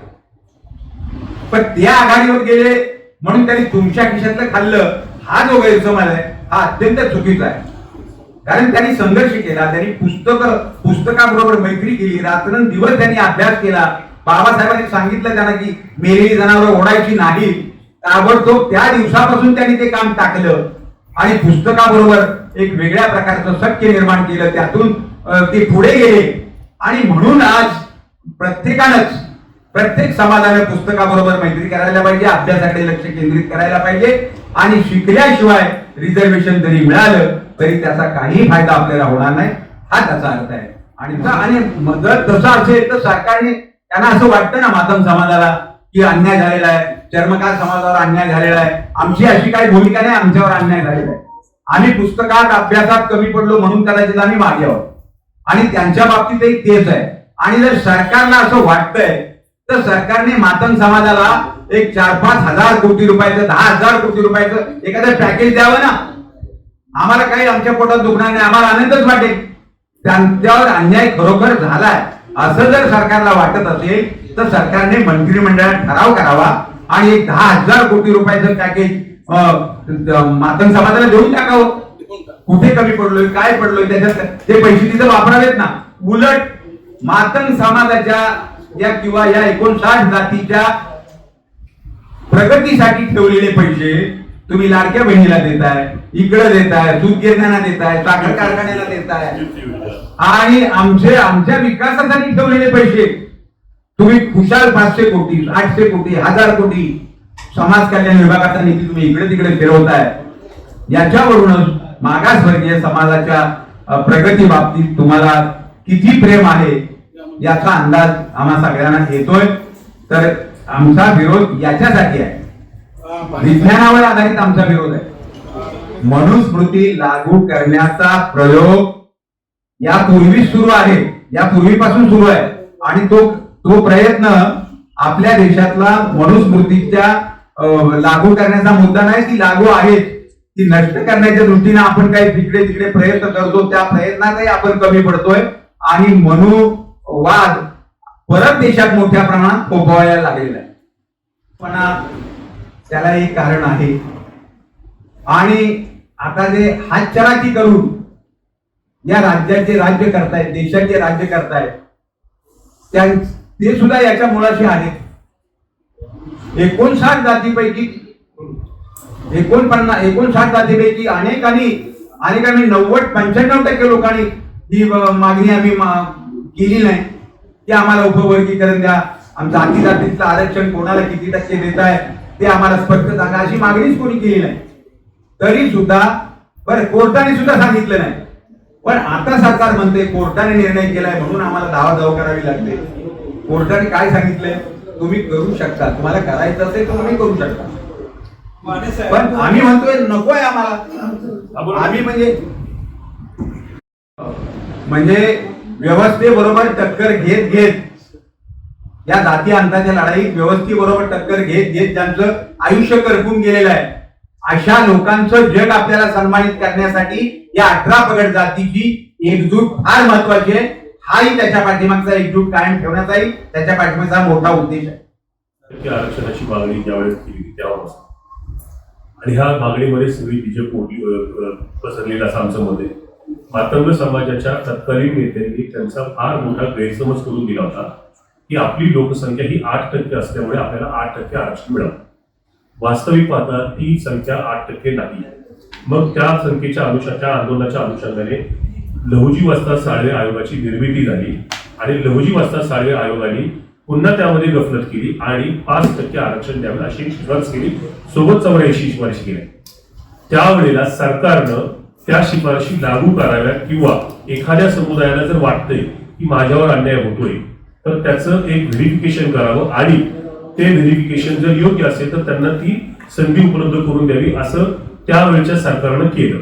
पण त्या आघाडीवर गेले म्हणून त्यांनी तुमच्या खिशातलं खाल्लं, हा जो गैरसमज आहे हा अत्यंत चुकीचा आहे. कारण त्यांनी संघर्ष केला, त्यांनी पुस्तकाबरोबर मैत्री केली, रात्रंदिवस त्यांनी अभ्यास केला. बाबासाहेबांनी सांगितलं त्यांना की मेलेली जनावरं ओढायची नाही. ताबडतोब त्या दिवसापासून त्यांनी ते काम टाकलं आणि पुस्तकाबरोबर एक वेगळ्या प्रकारचं सत्य निर्माण केलं. त्यातून ते पुढे गेले आणि म्हणून आज प्रत्येक समाजाने पुस्तकाबरोबर मैत्री करायला पाहिजे, अभ्यासाकडे लक्ष केंद्रित करायला पाहिजे आणि शिकल्याशिवाय रिझर्वेशन जरी मिळालं तरी त्याचा काही फायदा आपल्याला होणार नाही, हा त्याचा अर्थ आहे. आणि जर तसं असेल तर सरकारने त्यांना असं वाटतं ना मातंग समाजाला की अन्याय झालेला आहे, चर्मकार समाजावर अन्याय झालेला आहे, आमची अशी काही भूमिका नाही, आमच्यावर अन्याय झालेला आहे, आम्ही पुस्तकात अभ्यासात कमी पडलो म्हणून कदाचित आम्ही मागे आहोत आणि त्यांच्या बाबतीतही तेच आहे. आणि जर सरकारला असं वाटतंय तर सरकारने मातंग समाजाला एक 4-5 हजार कोटी रुपयाचं, 10,000 कोटी रुपयाचं एखादं पॅकेज द्यावं ना. आम्हाला काही आमच्या पोटात दुखणार नाही, आम्हाला आनंदच वाटेल. त्यांच्यावर अन्याय खरोखर झालाय असं जर सरकारला वाटत असेल तर सरकारने मंत्रिमंडळात ठराव करावा आणि एक 10,000 कोटी रुपयाचं पॅकेज मातंग समाजाला देऊन टाकावं. कुठे कमी पडलोय, काय पडलोय, त्याच्यात ते पैसे तिथं वापरावेत ना. उलट मातंग समाजाच्या या किंवा या 59 जातीच्या प्रगतीसाठी ठेवलेले पैसे तुम्ही लाडक्या बहिणीला देताय, इकडे देताय, दूध गिरण्यांना देताय, साखर कारखान्याला देताय आणि आमच्या विकासासाठी ठेवलेले पैसे तुम्ही खुशाल 500 कोटी, 800 कोटी, 1000 कोटी समाज कल्याण विभागाचा निधी तुम्ही इकडे तिकडे फिरवताय. याच्यावरूनच मागासवर्गीय समाजाच्या प्रगती बाबतीत तुम्हाला किती प्रेम आहे याचा अंदाज आम्हा सगळ्यांना येतोय. तर आमचा विरोध याच्यासाठी आहे, विज्ञानावर आधारित आमचा विरोध आहे. मनुस्मृती लागू करण्याचा प्रयोग यापूर्वी सुरू आहे, यापूर्वीपासून सुरू आहे आणि तो प्रयत्न आपल्या देशातला मनुस्मृतीच्या लागू करण्याचा मुद्दा नाही, ती लागू आहे, ती नष्ट करण्याच्या दृष्टीने आपण काही तिकडे तिकडे प्रयत्न करतो, त्या प्रयत्नातही आपण कमी पडतोय आणि मनुवाद परत देशात मोठ्या प्रमाणात फोफावायला लागलेला आहे. पण त्याला एक कारण आहे आणि आता जे हातचलाकी करून या राज्याचे राज्य करतायत, देशाचे राज्य करतायत, ते सुद्धा याच्या मुळाशी आहेत. 59 जातीपैकी 59 जातीपैकी अनेकांनी 90-95% लोकांनी ही मागणी आम्ही केली नाही की आम्हाला उपवर्गीकरण द्या, आमचं जाती जातीचं आरक्षण कोणाला किती टक्के देत आहे ते आम्हाला स्पष्ट सांगा, अशी मागणीच कोणी केली नाही. तरी सुद्धा बरं कोर्टाने सुद्धा सांगितलं नाही. पण आता सरकार म्हणते कोर्टाने निर्णय केलाय म्हणून आम्हाला धावाधाव करावी लागते. कोर्टाने काय सांगितलंय, तुम्ही करू शकता, तुम्हाला करायचं असेल तर तुम्ही करू शकता. पण आम्ही म्हणतोय नकोय आम्हाला. आम्ही म्हणजे व्यवस्थेबरोबर टक्कर घेत या जाती अंताच्या लढाईत व्यवस्थेबरोबर टक्कर घेत ज्यांचं आयुष्य करपून गेलेलं आहे अशा लोकांचं जग आपल्याला सन्मानित करण्यासाठी या 18 पगड जातीची एकजूट फार महत्वाची आहे. हाही त्याच्या पाठीमागचा एकजूट कायम ठेवण्याचाही त्याच्या पाठीमागचा मोठा उद्देश आहे. आरक्षणाची मागणी ज्यावेळेस केली त्यावेळेस आणि ह्या मागणीमध्ये सगळी बीजेपी पसरलेलं असं आमचं मत आहे. मातंग समाजाच्या तत्कालीन नेत्यांनी त्यांचा फार मोठा गैरसमज करून दिला होता की आपली लोकसंख्या ही 8% असल्यामुळे आपल्याला 8% आरक्षण मिळालं. वास्तविक पाहता ती संख्या 8% नाही. मग त्या संख्येच्या आंदोलनाच्या अनुषंगाने लहुजी वस्ताद साळवे आयोगाची निर्मिती झाली आणि लहुजी वस्ताद साळवे आयोगाने पुन्हा त्यामध्ये गफलत केली आणि 5% आरक्षण द्यावे अशी शिफारस केली. सोबत 84 शिफारशी केल्या. त्यावेळेला सरकारनं त्या शिफारशी लागू कराव्यात किंवा एखाद्या समुदायाला जर वाटतंय की माझ्यावर अन्याय होतोय तर त्याचं एक व्हेरिफिकेशन करावं आणि ते व्हेरिफिकेशन जर योग्य असेल तर त्यांना ती संधी उपलब्ध करून द्यावी असं त्यावेळच्या सरकारनं केलं.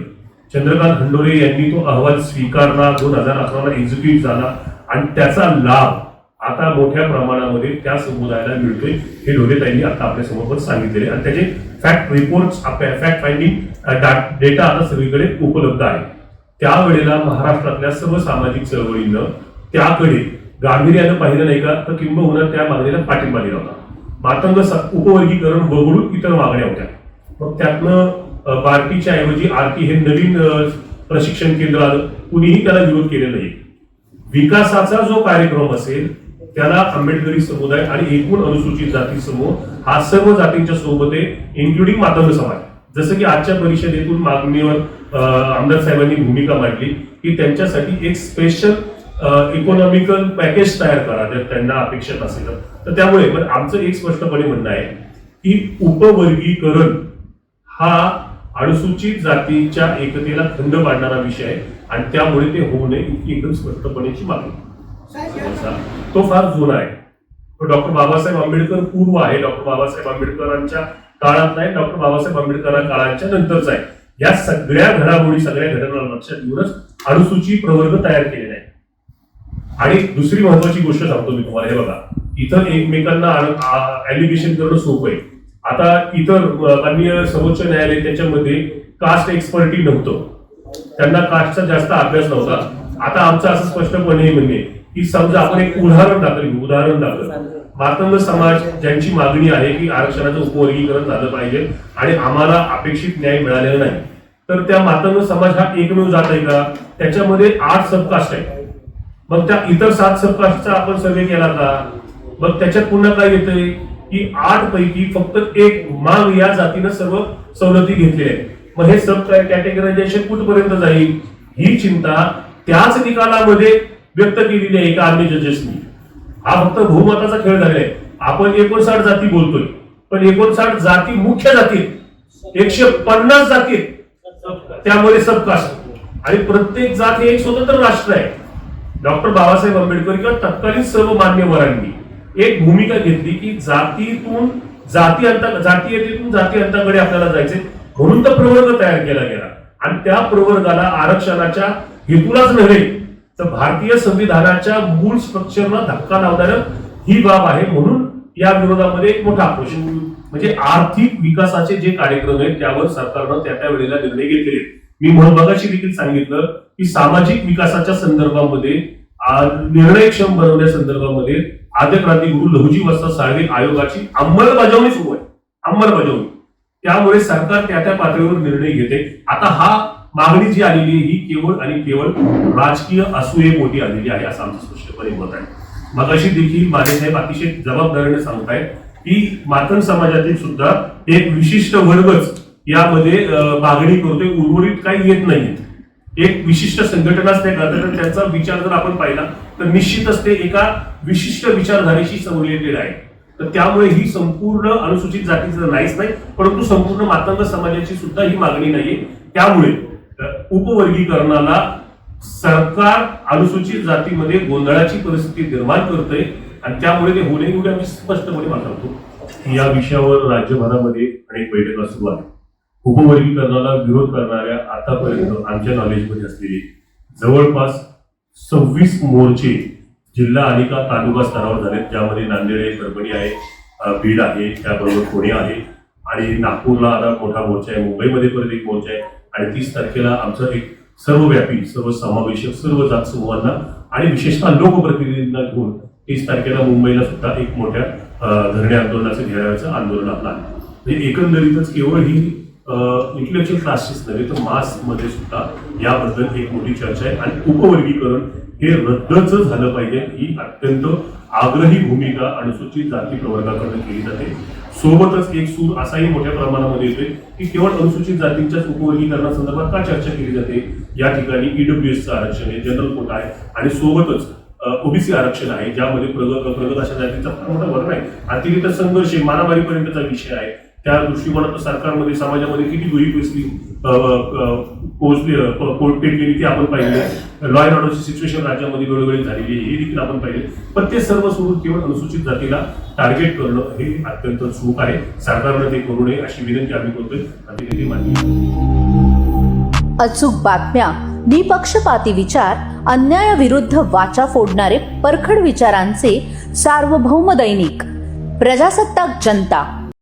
चंद्रकांत खंडोरे यांनी तो अहवाल स्वीकारला. 2011ला एक्झिक्यूट झाला आणि त्याचा लाभ आता मोठ्या प्रमाणामध्ये त्या समुदायाला मिळतोय हे ढोलेताईंनी आता आपल्या समोर सांगितलेले आणि त्याचे fact reports fact finding data आता सगळीकडे उपलब्ध आहे. त्यावेळेला महाराष्ट्रातल्या सर्व सामाजिक चळवळीनं त्याकडे गांभीर्यानं पाहिलं नाही का तर किंबहुना त्या मागणीला पाठिंबा दिला होता. मातंग उपवर्गीकरण वगळून इतर मागण्या होत्या. मग त्यातनं बार्टीच्या ऐवजी आरटी हे नवीन प्रशिक्षण केंद्र आलं. कुणीही त्याला विरोध केलेला नाही. विकासाचा जो कार्यक्रम असेल त्याला आंबेडकरी समुदाय आणि एकूण अनुसूचित जाती समूह हा सर्व जातींच्या सोबत आहे, इन्क्लुडिंग मातंग समाज. जसं की आजच्या परिषदेतून मागणीवर आमदार साहेबांनी भूमिका मांडली की त्यांच्यासाठी एक स्पेशल इकॉनॉमिकल पॅकेज तयार करा जर त्यांना अपेक्षित असेल तर. त्यामुळे पण आमचं एक स्पष्टपणे म्हणणं आहे की उपवर्गीकरण हा अनुसूचित जातीच्या एकतेला खंड पाडणारा विषय आहे आणि त्यामुळे ते होऊ नये इतकी एकदम स्पष्टपणेची मागणी. तो फार जुना आहे. तो डॉक्टर बाबासाहेब आंबेडकर पूर्व आहे. डॉक्टर बाबासाहेब आंबेडकरांच्या काळात नाही, डॉक्टर बाबासाहेब आंबेडकर काळाच्या नंतरचा आहे. या सगळ्या घडामोडी सगळ्या घटना लक्षात घेऊनच अनुसूचित प्रवर्ग तयार केलेला आहे. आणि दुसरी महत्वाची गोष्ट सांगतो मी तुम्हाला. हे बघा, इथं एकमेकांना ऍलिगेशन करणं सोपं आहे. आता इतर माननीय सर्वोच्च न्यायालय त्याच्यामध्ये कास्ट एक्सपर्टी नव्हतं, त्यांना कास्टचा जास्त अभ्यास नव्हता. आता आमचं असं स्पष्टपणे म्हणणे की समजा आपण एक उदाहरण दाखल मातंग समाज ज्यांची मागणी आहे की आरक्षणाचं उपवर्गीकरण झालं पाहिजे आणि आम्हाला अपेक्षित न्याय मिळालेला नाही, तर त्या मातंग समाज हा एकमेव जात आहे का? त्याच्यामध्ये 8 सबकास्ट आहे. मग त्या इतर 7 सबकास्टचा आपण सर्वे केला का? मग त्याच्यात पुन्हा काय येतंय की 8 पैकी फक्त एक माग या जातीनं सर्व सवलती घेतलेल्या आहेत. मग हे सब कॅटेगरायझेशन कुठपर्यंत जाईल ही चिंता त्याच निकालामध्ये व्यक्त केलेली आहे का अन्य जजेसनी? हा फक्त बहुमताचा खेळ झालेला आहे. आपण 59 जाती बोलतोय पण 59 जाती मुख्य जाती 150 जाती त्यामध्ये सबकास्ट आणि प्रत्येक जात हे एक स्वतंत्र राष्ट्र आहे. डॉक्टर बाबासाहेब आंबेडकर किंवा तत्कालीन सर्व मान्यवरांनी एक भूमिका घेतली की जातीयतेतून जाती अंताकडे आपल्याला जायचे म्हणून तर प्रवर्ग तयार केला गेला आणि त्या प्रवर्गाला आरक्षणाच्या हेतूलाच नव्हे तर भारतीय संविधानाच्या मूळ स्ट्रक्चरला धक्का लावणारं ही बाब आहे. म्हणून या विरोधामध्ये एक मोठा आक्रोश म्हणजे आर्थिक विकासाचे जे कार्यक्रम आहेत त्यावर सरकारनं त्या वेळेला निर्णय घेतलेले. मी मगाशी देखील सांगितलं की सामाजिक विकासाच्या संदर्भामध्ये निर्णयक्षम बनवण्यासंदर्भामध्ये आद्य क्रांतिगुरू लहुजी वस्ताद साळवे आयोगाची अंमलबजावणी सुरू आहे. अंमलबजावणी त्यामुळे सरकार त्या पातळीवर निर्णय घेते. आता हा मागणी जी आलेली आहे ही केवळ आणि केवळ राजकीय असूयेपोटी आलेली आहे असं आमचं स्पष्टपणे मत आहे. मगाशी देखील मानेसाहेब अतिशय जबाबदारीने सांगतायत की मातंग समाजातील सुद्धा एक विशिष्ट वर्गच यामध्ये मागणी करतोय, उर्वरित काही येत नाही. एक विशिष्ट संघटनाच ते करतात तर त्यांचा विचार जर आपण पाहिला तर निश्चितच ते एका विशिष्ट विचारधारेशी संबंधित आहे. तर त्यामुळे ही संपूर्ण अनुसूचित जातीचं नाहीच नाही परंतु संपूर्ण मातंग समाजाची सुद्धा ही मागणी नाहीये. त्यामुळे उपवर्गीकरणाला सरकार अनुसूचित जातीमध्ये गोंधळाची परिस्थिती निर्माण करतंय आणि त्यामुळे ते होणे एवढे आम्ही स्पष्टपणे मानतो. या विषयावर राज्यभरामध्ये अनेक बैठका सुरू आहेत. उपवर्गीकरणाला विरोध करणाऱ्या आतापर्यंत आमच्या नॉलेजमध्ये असलेले जवळपास 26 मोर्चे जिल्हा आणि तालुका स्तरावर झालेत, ज्यामध्ये नांदेड आहे, परभणी आहे, बीड आहे, त्याबरोबर पुणे आहे आणि नागपूरला आता मोठा मोर्चा आहे, मुंबईमध्ये परत एक मोर्चा आहे आणि 30 तारखेला आमचं एक सर्वव्यापी सर्वसमावेशक सर्व जात समूहांना आणि विशेषतः लोकप्रतिनिधींना घेऊन 30 तारखेला मुंबईला सुद्धा एक मोठ्या धरणे आंदोलनाचं घेण्याचं आंदोलन आपलं आहे. म्हणजे एकंदरीतच केवळ ही इंटेलेक्च्युअल क्लासेस नव्हे तर मास मध्ये सुद्धा याबद्दल एक मोठी चर्चा आहे आणि उपवर्गीकरण हे रद्दच झालं पाहिजे ही अत्यंत आग्रही भूमिका अनुसूचित जाती प्रवर्गाकडून केली जाते. सोबतच एक सूर असाही मोठ्या प्रमाणामध्ये येतोय की केवळ अनुसूचित जातींच्याच उपवर्गीकरणासंदर्भात का चर्चा केली जाते. या ठिकाणी ईडब्ल्यूएसचं आरक्षण आहे, जनरल कोटा आहे आणि सोबतच ओबीसी आरक्षण आहे, ज्यामध्ये प्रगत अशा जातीचा फार मोठा वर्ग आहे. अतिरिक्त संघर्ष मारामारीपर्यंतचा विषय आहे. त्या दृष्टिकोनातून सरकारमध्ये समाजामध्ये किती दुरी पेटलेली ती आपण पाहिली. लॉ अँड ऑर्डरची सिच्युएशन राज्यामध्ये वेळोवेळी झालेली आहे हे देखील आपण पाहिले. पण ते सर्व सोडून केवळ अनुसूचित जातीला टार्गेट करणं हे अत्यंत चूक आहे. सरकारनं ते करू नये अशी विनंती आम्ही करतोय आणि ते मान्य. अचूक बातम्या, निपक्षपाती विचार, अन्यायाविरुद्ध वाचा फोडणारे परखड विचारांचे सार्वभौम दैनिक प्रजासत्ताक जनता.